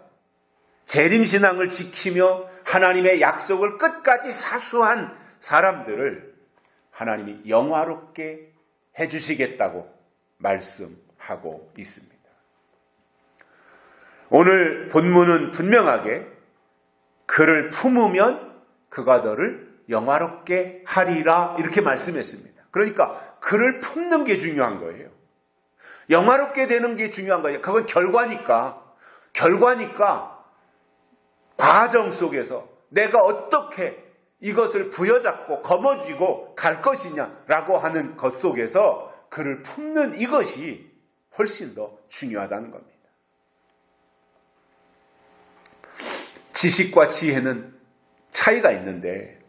재림신앙을 지키며 하나님의 약속을 끝까지 사수한 사람들을 하나님이 영화롭게 해주시겠다고 말씀하고 있습니다. 오늘 본문은 분명하게 그를 품으면 그가 너를 영화롭게 하리라 이렇게 말씀했습니다. 그러니까 그를 품는 게 중요한 거예요. 영화롭게 되는 게 중요한 거예요. 그건 결과니까 과정 속에서 내가 어떻게 이것을 부여잡고 거머쥐고 갈 것이냐라고 하는 것 속에서 그를 품는 이것이 훨씬 더 중요하다는 겁니다. 지식과 지혜는 차이가 있는데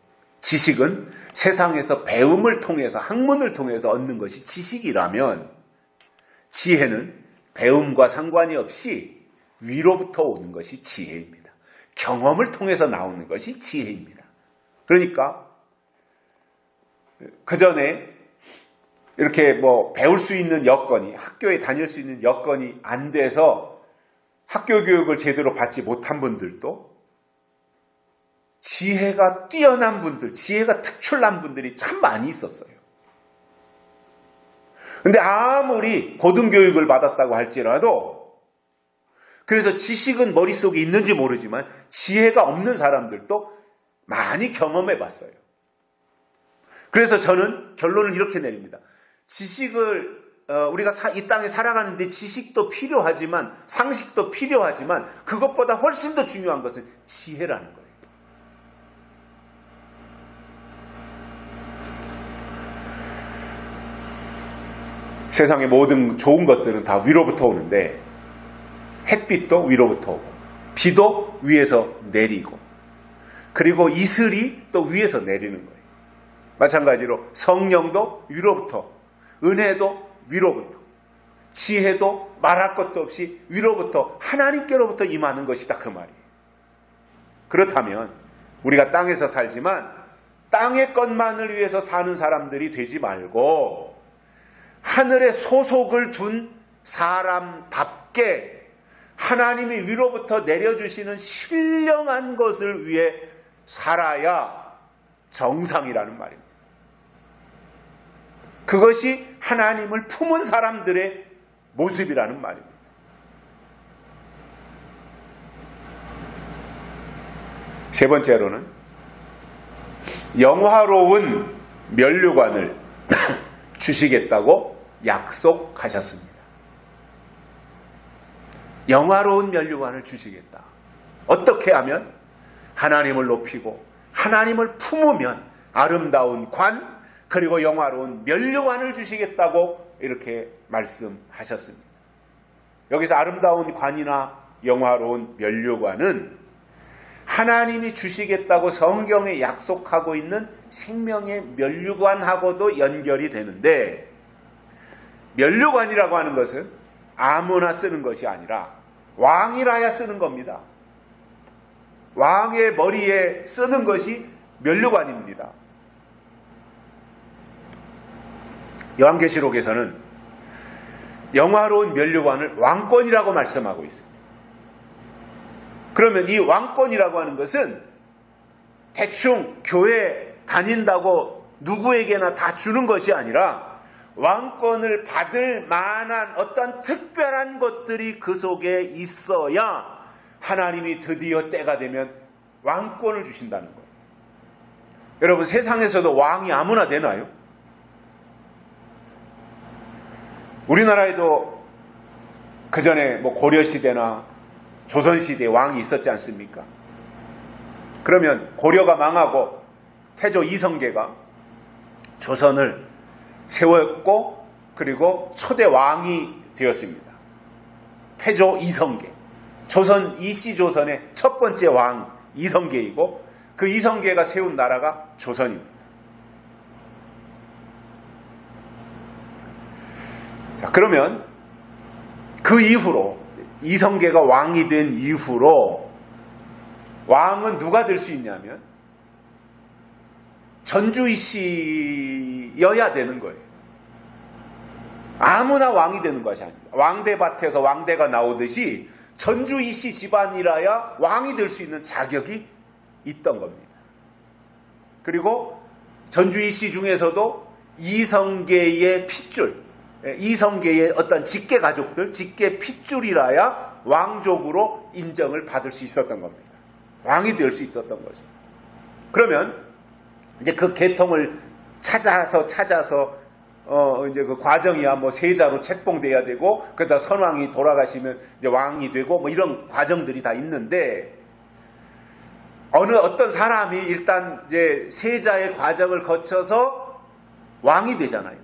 지식은 세상에서 배움을 통해서 학문을 통해서 얻는 것이 지식이라면 지혜는 배움과 상관이 없이 위로부터 오는 것이 지혜입니다. 경험을 통해서 나오는 것이 지혜입니다. 그러니까 그 전에 이렇게 뭐 배울 수 있는 여건이 학교에 다닐 수 있는 여건이 안 돼서 학교 교육을 제대로 받지 못한 분들도 지혜가 뛰어난 분들, 지혜가 특출난 분들이 참 많이 있었어요. 근데 아무리 고등교육을 받았다고 할지라도 그래서 지식은 머릿속에 있는지 모르지만 지혜가 없는 사람들도 많이 경험해 봤어요. 그래서 저는 결론을 이렇게 내립니다. 지식을 우리가 이 땅에 살아가는데 지식도 필요하지만 상식도 필요하지만 그것보다 훨씬 더 중요한 것은 지혜라는 거예요. 세상의 모든 좋은 것들은 다 위로부터 오는데 햇빛도 위로부터 오고 비도 위에서 내리고 그리고 이슬이 또 위에서 내리는 거예요. 마찬가지로 성령도 위로부터, 은혜도 위로부터, 지혜도 말할 것도 없이 위로부터 하나님께로부터 임하는 것이다 그 말이에요. 그렇다면 우리가 땅에서 살지만 땅의 것만을 위해서 사는 사람들이 되지 말고 하늘에 소속을 둔 사람답게 하나님이 위로부터 내려주시는 신령한 것을 위해 살아야 정상이라는 말입니다. 그것이 하나님을 품은 사람들의 모습이라는 말입니다. 세 번째로는 영화로운 면류관을 주시겠다고 약속하셨습니다. 영화로운 면류관을 주시겠다. 어떻게 하면? 하나님을 높이고 하나님을 품으면 아름다운 관 그리고 영화로운 면류관을 주시겠다고 이렇게 말씀하셨습니다. 여기서 아름다운 관이나 영화로운 면류관은 하나님이 주시겠다고 성경에 약속하고 있는 생명의 면류관하고도 연결이 되는데 면류관이라고 하는 것은 아무나 쓰는 것이 아니라 왕이라야 쓰는 겁니다. 왕의 머리에 쓰는 것이 면류관입니다. 요한계시록에서는 영화로운 면류관을 왕권이라고 말씀하고 있습니다. 그러면 이 왕권이라고 하는 것은 대충 교회 다닌다고 누구에게나 다 주는 것이 아니라 왕권을 받을 만한 어떤 특별한 것들이 그 속에 있어야 하나님이 드디어 때가 되면 왕권을 주신다는 거예요. 여러분 세상에서도 왕이 아무나 되나요? 우리나라에도 그전에 고려시대나 조선시대에 왕이 있었지 않습니까? 그러면 고려가 망하고 태조 이성계가 조선을 세웠고 그리고 초대 왕이 되었습니다. 태조 이성계. 조선 이씨조선의 첫 번째 왕 이성계이고 그 이성계가 세운 나라가 조선입니다. 자, 그러면 그 이후로 이성계가 왕이 된 이후로 왕은 누가 될 수 있냐면 전주이씨여야 되는 거예요. 아무나 왕이 되는 것이 아닙니다. 왕대밭에서 왕대가 나오듯이 전주이씨 집안이라야 왕이 될 수 있는 자격이 있던 겁니다. 그리고 전주이씨 중에서도 이성계의 핏줄, 이성계의 어떤 직계 가족들, 직계 핏줄이라야 왕족으로 인정을 받을 수 있었던 겁니다. 왕이 될 수 있었던 거죠. 그러면 이제 그 계통을 찾아서 이제 그 과정이야 뭐 세자로 책봉돼야 되고 그러다 선왕이 돌아가시면 이제 왕이 되고 뭐 이런 과정들이 다 있는데 어떤 사람이 일단 이제 세자의 과정을 거쳐서 왕이 되잖아요.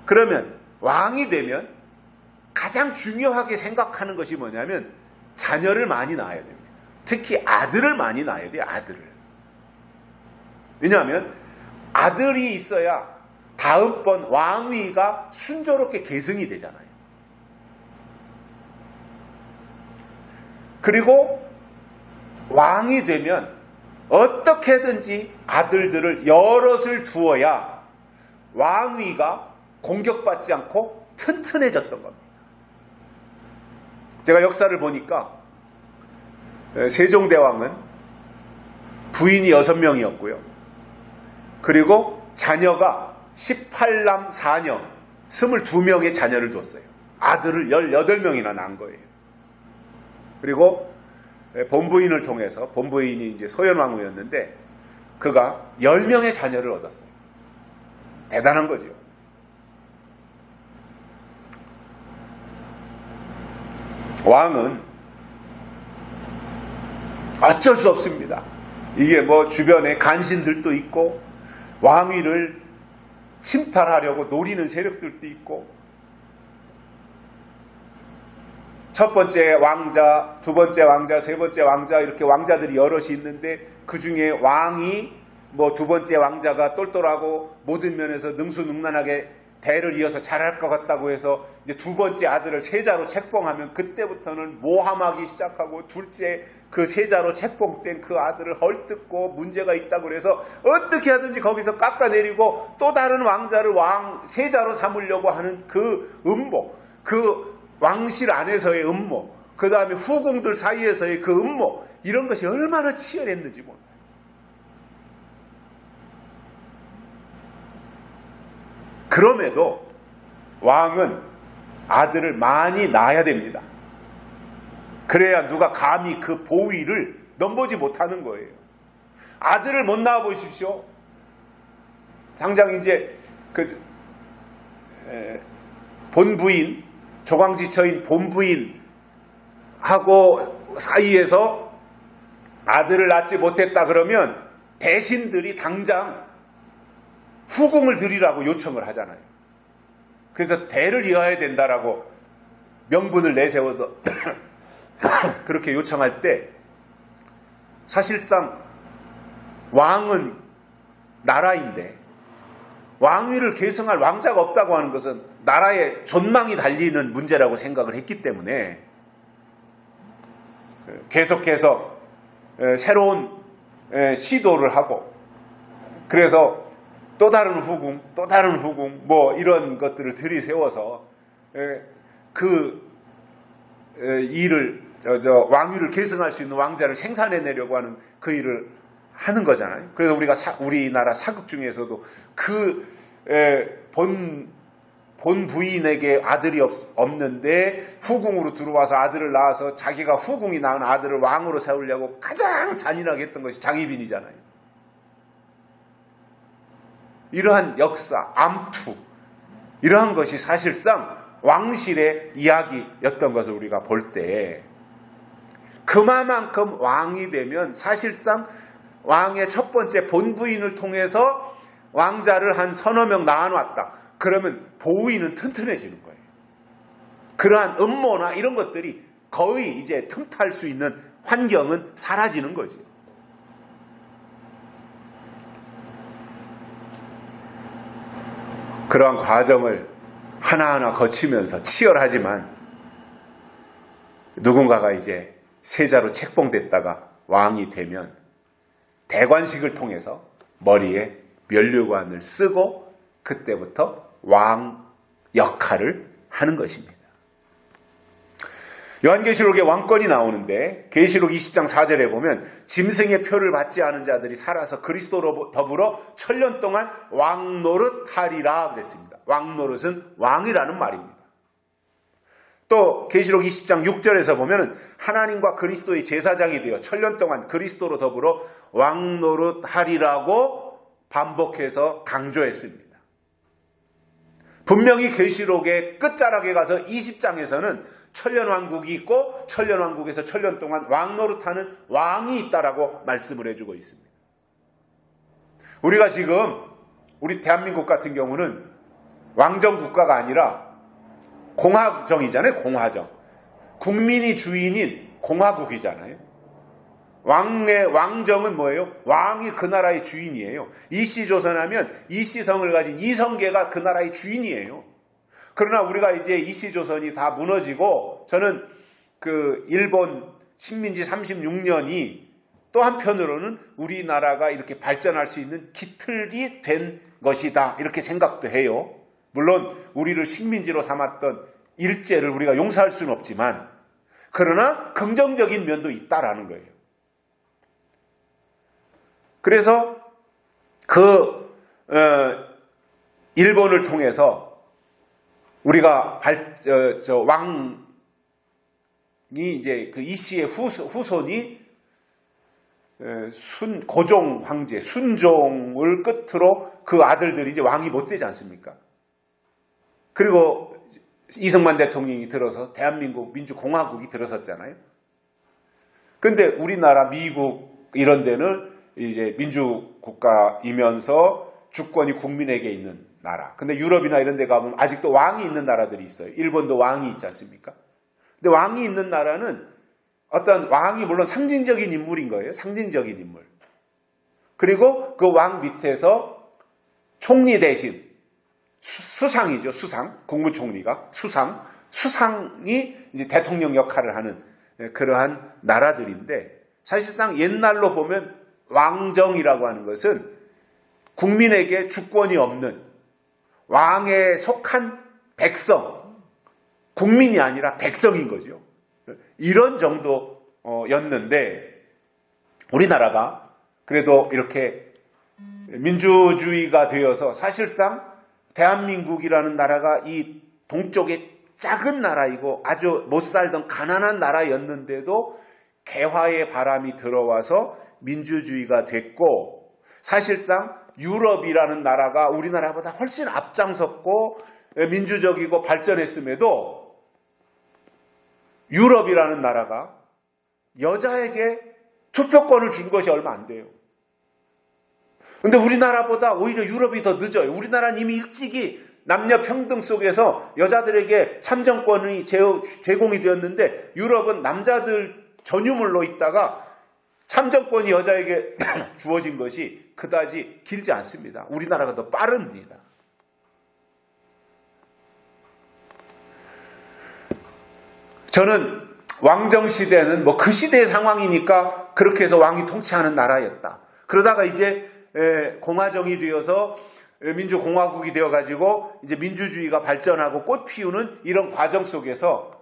그러면 왕이 되면 가장 중요하게 생각하는 것이 뭐냐면 자녀를 많이 낳아야 됩니다. 특히 아들을 많이 낳아야 돼요. 아들을. 왜냐하면 아들이 있어야 다음번 왕위가 순조롭게 계승이 되잖아요. 그리고 왕이 되면 어떻게든지 아들들을 여럿을 두어야 왕위가 공격받지 않고 튼튼해졌던 겁니다. 제가 역사를 보니까 세종대왕은 부인이 6명이었고요. 그리고 자녀가 18남 4녀 22명의 자녀를 뒀어요. 아들을 18명이나 낳은 거예요. 그리고 본부인을 통해서 본부인이 이제 소현왕후였는데 그가 10명의 자녀를 얻었어요. 대단한 거죠. 왕은 어쩔 수 없습니다. 이게 뭐 주변에 간신들도 있고 왕위를 침탈하려고 노리는 세력들도 있고 첫 번째 왕자, 두 번째 왕자, 세 번째 왕자 이렇게 왕자들이 여럿이 있는데 그 중에 왕이 뭐 두 번째 왕자가 똘똘하고 모든 면에서 능수능란하게 대를 이어서 잘할 것 같다고 해서 이제 두 번째 아들을 세자로 책봉하면 그때부터는 모함하기 시작하고 둘째 그 세자로 책봉된 그 아들을 헐뜯고 문제가 있다고 해서 어떻게 하든지 거기서 깎아내리고 또 다른 왕자를 세자로 삼으려고 하는 그 음모, 그 왕실 안에서의 음모, 그 다음에 후궁들 사이에서의 그 음모 이런 것이 얼마나 치열했는지 몰라요. 그럼에도 왕은 아들을 많이 낳아야 됩니다. 그래야 누가 감히 그 보위를 넘보지 못하는 거예요. 아들을 못 낳아 보십시오. 당장 이제 그 본부인 조광지처인 본부인하고 사이에서 아들을 낳지 못했다 그러면 대신들이 당장 후궁을 드리라고 요청을 하잖아요. 그래서 대를 이어야 된다라고 명분을 내세워서 그렇게 요청할 때 사실상 왕은 나라인데 왕위를 계승할 왕자가 없다고 하는 것은 나라의 존망이 달리는 문제라고 생각을 했기 때문에 계속해서 새로운 시도를 하고 그래서 또 다른 후궁 뭐 이런 것들을 들이세워서 그 일을 왕위를 계승할 수 있는 왕자를 생산해내려고 하는 그 일을 하는 거잖아요. 그래서 우리나라 사극 중에서도 그 본 부인에게 아들이 없는데 후궁으로 들어와서 아들을 낳아서 자기가 후궁이 낳은 아들을 왕으로 세우려고 가장 잔인하게 했던 것이 장희빈이잖아요. 이러한 역사, 암투 이러한 것이 사실상 왕실의 이야기였던 것을 우리가 볼 때 그만큼 왕이 되면 사실상 왕의 첫 번째 본부인을 통해서 왕자를 한 서너 명 낳아놨다. 그러면 보위는 튼튼해지는 거예요. 그러한 음모나 이런 것들이 거의 이제 틈탈 수 있는 환경은 사라지는 거죠. 그러한 과정을 하나하나 거치면서 치열하지만 누군가가 이제 세자로 책봉됐다가 왕이 되면 대관식을 통해서 머리에 면류관을 쓰고 그때부터 왕 역할을 하는 것입니다. 요한계시록에 왕권이 나오는데 계시록 20장 4절에 보면 짐승의 표를 받지 않은 자들이 살아서 그리스도로 더불어 천년 동안 왕노릇하리라 그랬습니다. 왕노릇은 왕이라는 말입니다. 또 계시록 20장 6절에서 보면 하나님과 그리스도의 제사장이 되어 천년 동안 그리스도로 더불어 왕노릇하리라고 반복해서 강조했습니다. 분명히 계시록의 끝자락에 가서 20장에서는 천년왕국이 있고 천년왕국에서 천년 동안 왕노릇하는 왕이 있다라고 말씀을 해주고 있습니다. 우리가 지금 우리 대한민국 같은 경우는 왕정국가가 아니라 공화정이잖아요. 공화정. 국민이 주인인 공화국이잖아요. 왕정은 뭐예요? 왕이 그 나라의 주인이에요. 이씨조선하면 이씨성을 가진 이성계가 그 나라의 주인이에요. 그러나 우리가 이제 이씨조선이 다 무너지고 저는 그 일본 식민지 36년이 또 한편으로는 우리나라가 이렇게 발전할 수 있는 기틀이 된 것이다. 이렇게 생각도 해요. 물론 우리를 식민지로 삼았던 일제를 우리가 용서할 수는 없지만 그러나 긍정적인 면도 있다라는 거예요. 그래서 일본을 통해서 우리가 왕이 이제 그 이씨의 후손이 고종 황제 순종을 끝으로 그 아들들이 이제 왕이 못 되지 않습니까? 그리고 이승만 대통령이 들어서 대한민국 민주공화국이 들어섰잖아요. 근데 우리나라, 미국 이런 데는 이제 민주국가이면서 주권이 국민에게 있는 나라. 근데 유럽이나 이런 데 가보면 아직도 왕이 있는 나라들이 있어요. 일본도 왕이 있지 않습니까? 근데 왕이 있는 나라는 어떤 왕이 물론 상징적인 인물인 거예요. 상징적인 인물. 그리고 그 왕 밑에서 총리 대신 수상이죠. 수상. 국무총리가 수상이 이제 대통령 역할을 하는 그러한 나라들인데 사실상 옛날로 보면 왕정이라고 하는 것은 국민에게 주권이 없는 왕에 속한 백성, 국민이 아니라 백성인 거죠. 이런 정도였는데 우리나라가 그래도 이렇게 민주주의가 되어서 사실상 대한민국이라는 나라가 이 동쪽의 작은 나라이고 아주 못 살던 가난한 나라였는데도 개화의 바람이 들어와서 민주주의가 됐고 사실상 유럽이라는 나라가 우리나라보다 훨씬 앞장섰고 민주적이고 발전했음에도 유럽이라는 나라가 여자에게 투표권을 준 것이 얼마 안 돼요. 근데 우리나라보다 오히려 유럽이 더 늦어요. 우리나라는 이미 일찍이 남녀 평등 속에서 여자들에게 참정권이 제공이 되었는데 유럽은 남자들 전유물로 있다가 참정권이 여자에게 주어진 것이 그다지 길지 않습니다. 우리나라가 더 빠릅니다. 저는 왕정시대는 뭐 그 시대의 상황이니까 그렇게 해서 왕이 통치하는 나라였다. 그러다가 이제 공화정이 되어서 민주공화국이 되어가지고 이제 민주주의가 발전하고 꽃 피우는 이런 과정 속에서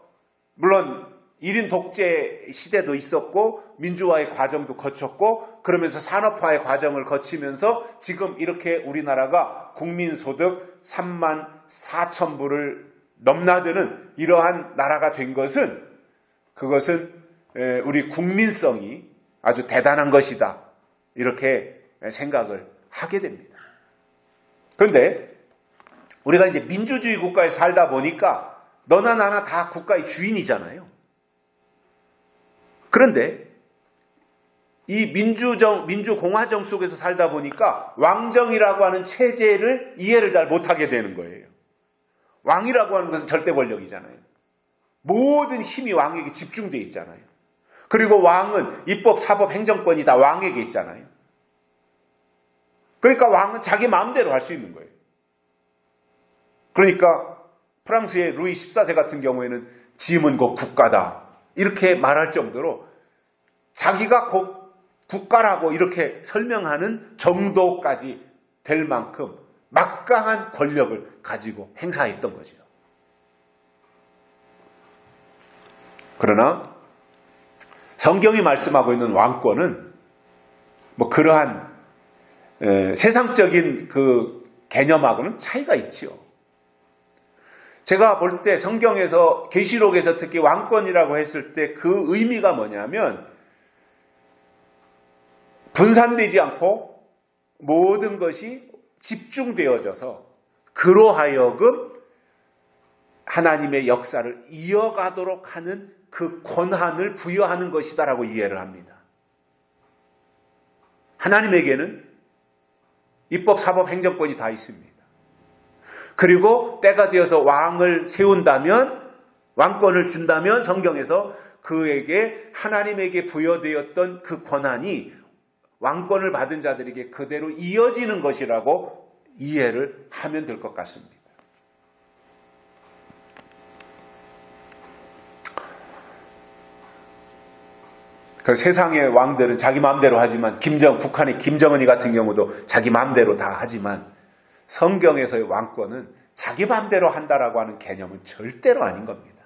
물론 1인 독재 시대도 있었고 민주화의 과정도 거쳤고 그러면서 산업화의 과정을 거치면서 지금 이렇게 우리나라가 국민소득 3만 4천 불을 넘나드는 이러한 나라가 된 것은 그것은 우리 국민성이 아주 대단한 것이다. 이렇게 생각을 하게 됩니다. 그런데 우리가 이제 민주주의 국가에 살다 보니까 너나 나나 다 국가의 주인이잖아요. 그런데 이 민주공화정 속에서 살다 보니까 왕정이라고 하는 체제를 이해를 잘 못하게 되는 거예요. 왕이라고 하는 것은 절대 권력이잖아요. 모든 힘이 왕에게 집중되어 있잖아요. 그리고 왕은 입법, 사법, 행정권이 다 왕에게 있잖아요. 그러니까 왕은 자기 마음대로 할 수 있는 거예요. 그러니까 프랑스의 루이 14세 같은 경우에는 짐은 곧 국가다 이렇게 말할 정도로 자기가 곧 국가라고 이렇게 설명하는 정도까지 될 만큼 막강한 권력을 가지고 행사했던 거죠. 그러나 성경이 말씀하고 있는 왕권은 뭐 그러한 세상적인 그 개념하고는 차이가 있죠. 제가 볼 때 성경에서 계시록에서 특히 왕권이라고 했을 때 그 의미가 뭐냐면 분산되지 않고 모든 것이 집중되어져서 그로 하여금 하나님의 역사를 이어가도록 하는 그 권한을 부여하는 것이다라고 이해를 합니다. 하나님에게는 입법, 사법, 행정권이 다 있습니다. 그리고 때가 되어서 왕을 세운다면, 왕권을 준다면 성경에서 그에게 하나님에게 부여되었던 그 권한이 왕권을 받은 자들에게 그대로 이어지는 것이라고 이해를 하면 될 것 같습니다. 그 세상의 왕들은 자기 마음대로 하지만 북한의 김정은이 같은 경우도 자기 마음대로 다 하지만 성경에서의 왕권은 자기 마음대로 한다라고 하는 개념은 절대로 아닌 겁니다.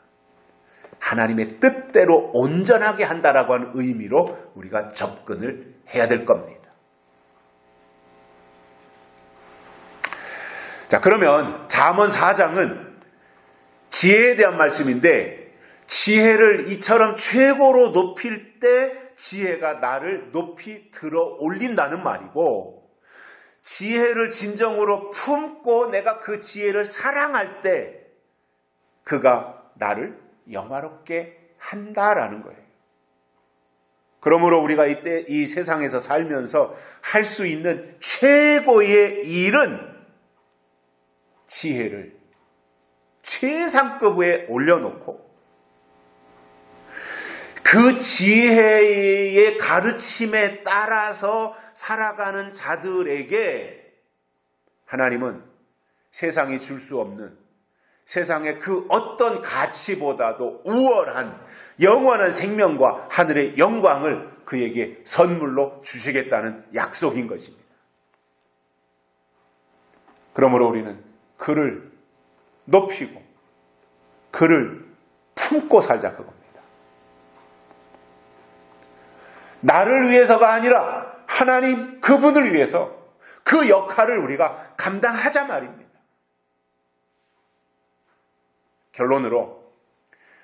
하나님의 뜻대로 온전하게 한다라고 하는 의미로 우리가 접근을 해야 될 겁니다. 자, 그러면 잠언 4장은 지혜에 대한 말씀인데 지혜를 이처럼 최고로 높일 때 지혜가 나를 높이 들어 올린다는 말이고 지혜를 진정으로 품고 내가 그 지혜를 사랑할 때 그가 나를 영화롭게 한다라는 거예요. 그러므로 우리가 이때 이 세상에서 살면서 할 수 있는 최고의 일은 지혜를 최상급에 올려놓고 그 지혜의 가르침에 따라서 살아가는 자들에게 하나님은 세상이 줄 수 없는 세상의 그 어떤 가치보다도 우월한 영원한 생명과 하늘의 영광을 그에게 선물로 주시겠다는 약속인 것입니다. 그러므로 우리는 그를 높이고 그를 품고 살자 그겁니다. 나를 위해서가 아니라 하나님 그분을 위해서 그 역할을 우리가 감당하자 말입니다. 결론으로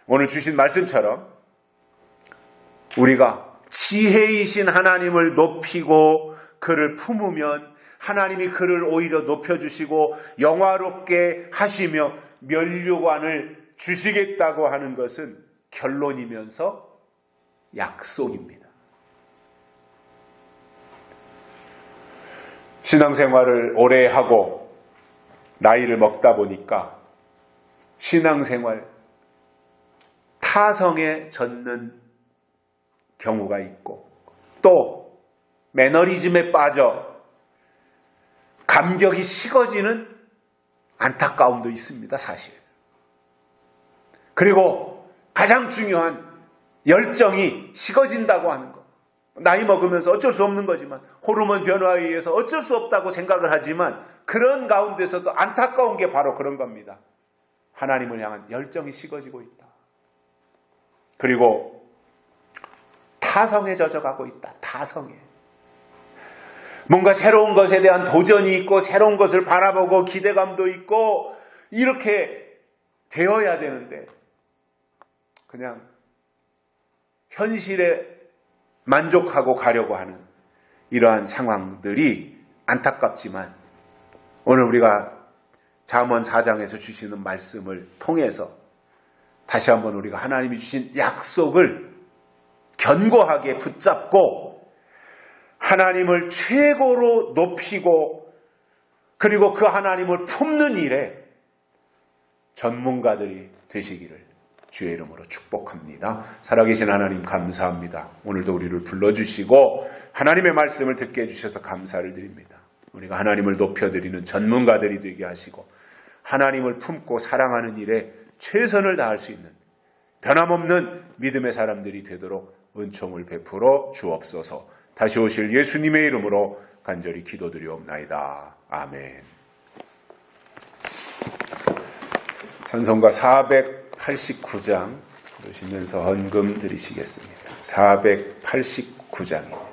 오늘 주신 말씀처럼 우리가 지혜이신 하나님을 높이고 그를 품으면 하나님이 그를 오히려 높여주시고 영화롭게 하시며 면류관을 주시겠다고 하는 것은 결론이면서 약속입니다. 신앙생활을 오래 하고 나이를 먹다 보니까 신앙생활 타성에 젖는 경우가 있고 또 매너리즘에 빠져 감격이 식어지는 안타까움도 있습니다, 사실. 그리고 가장 중요한 열정이 식어진다고 하는 것. 나이 먹으면서 어쩔 수 없는 거지만 호르몬 변화에 의해서 어쩔 수 없다고 생각을 하지만 그런 가운데서도 안타까운 게 바로 그런 겁니다. 하나님을 향한 열정이 식어지고 있다. 그리고 타성에 젖어가고 있다. 타성에. 뭔가 새로운 것에 대한 도전이 있고 새로운 것을 바라보고 기대감도 있고 이렇게 되어야 되는데 그냥 현실에 만족하고 가려고 하는 이러한 상황들이 안타깝지만 오늘 우리가 잠언 4장에서 주시는 말씀을 통해서 다시 한번 우리가 하나님이 주신 약속을 견고하게 붙잡고 하나님을 최고로 높이고 그리고 그 하나님을 품는 일에 전문가들이 되시기를 주의 이름으로 축복합니다. 살아계신 하나님 감사합니다. 오늘도 우리를 불러주시고 하나님의 말씀을 듣게 해주셔서 감사를 드립니다. 우리가 하나님을 높여드리는 전문가들이 되게 하시고 하나님을 품고 사랑하는 일에 최선을 다할 수 있는 변함없는 믿음의 사람들이 되도록 은총을 베풀어 주옵소서. 다시 오실 예수님의 이름으로 간절히 기도드리옵나이다. 아멘. 찬송가 489장 부르시면서 헌금 드리시겠습니다. 489장입니다.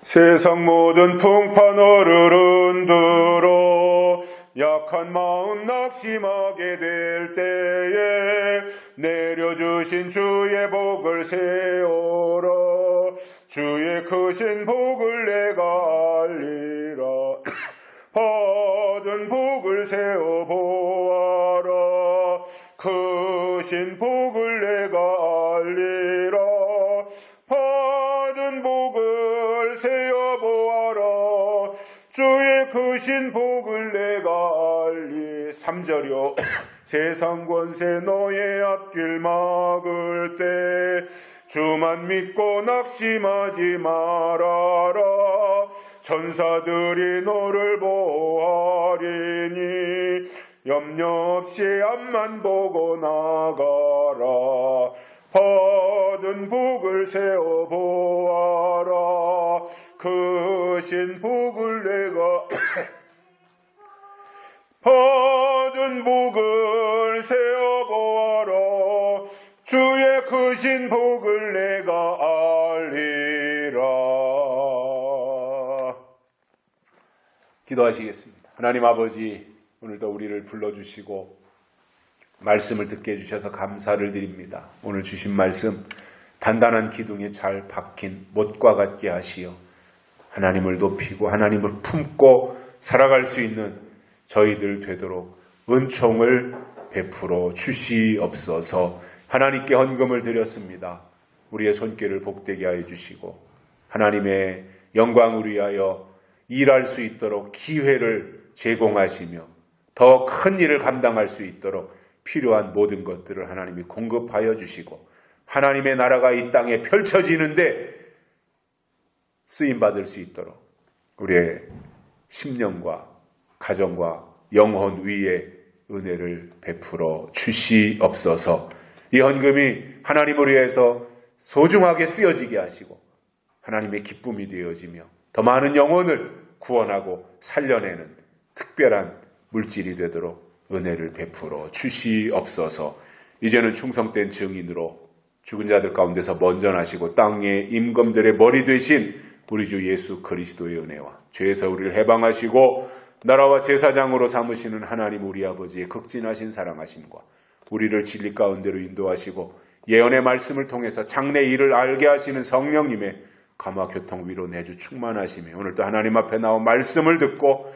세상 모든 풍파 너를 흔들어 약한 마음 낙심하게 될 때에 내려주신 주의 복을 세워라. 주의 크신 복을 내가 알리라. 받은 복을 세워보아라. 크신 복을 내가 알리라. 받은 복을 세어보아라. 주의 크신 복을 내가 알리. 3절이요. 세상 권세 너의 앞길 막을 때 주만 믿고 낙심하지 말아라. 천사들이 너를 보호하리니 염려 없이 앞만 보고 나가라. 받은 복을 세어보아라. 크신 복을 내가 받은 복을 세어보아라. 주의 크신 복을 내가 알리라. 기도하시겠습니다. 하나님 아버지, 오늘도 우리를 불러주시고 말씀을 듣게 해주셔서 감사를 드립니다. 오늘 주신 말씀 단단한 기둥에 잘 박힌 못과 같게 하시어 하나님을 높이고 하나님을 품고 살아갈 수 있는 저희들 되도록 은총을 베풀어 주시옵소서. 하나님께 헌금을 드렸습니다. 우리의 손길을 복되게 하여 주시고 하나님의 영광을 위하여 일할 수 있도록 기회를 제공하시며 더 큰 일을 감당할 수 있도록 필요한 모든 것들을 하나님이 공급하여 주시고 하나님의 나라가 이 땅에 펼쳐지는데 쓰임받을 수 있도록 우리의 심령과 가정과 영혼 위에 은혜를 베풀어 주시옵소서. 이 헌금이 하나님을 위해서 소중하게 쓰여지게 하시고 하나님의 기쁨이 되어지며 더 많은 영혼을 구원하고 살려내는 특별한 물질이 되도록 은혜를 베풀어 주시옵소서. 이제는 충성된 증인으로 죽은 자들 가운데서 먼저 나시고 땅의 임금들의 머리 되신 우리 주 예수 그리스도의 은혜와 죄에서 우리를 해방하시고 나라와 제사장으로 삼으시는 하나님 우리 아버지의 극진하신 사랑하심과 우리를 진리 가운데로 인도하시고 예언의 말씀을 통해서 장래 일을 알게 하시는 성령님의 감화 교통 위로 내주 충만하시며 오늘도 하나님 앞에 나온 말씀을 듣고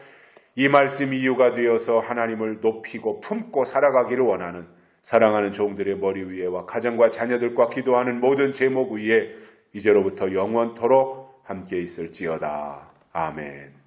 이 말씀이 이유가 되어서 하나님을 높이고 품고 살아가기를 원하는 사랑하는 종들의 머리 위에와 가정과 자녀들과 기도하는 모든 제목 위에 이제로부터 영원토록 함께 있을지어다. 아멘.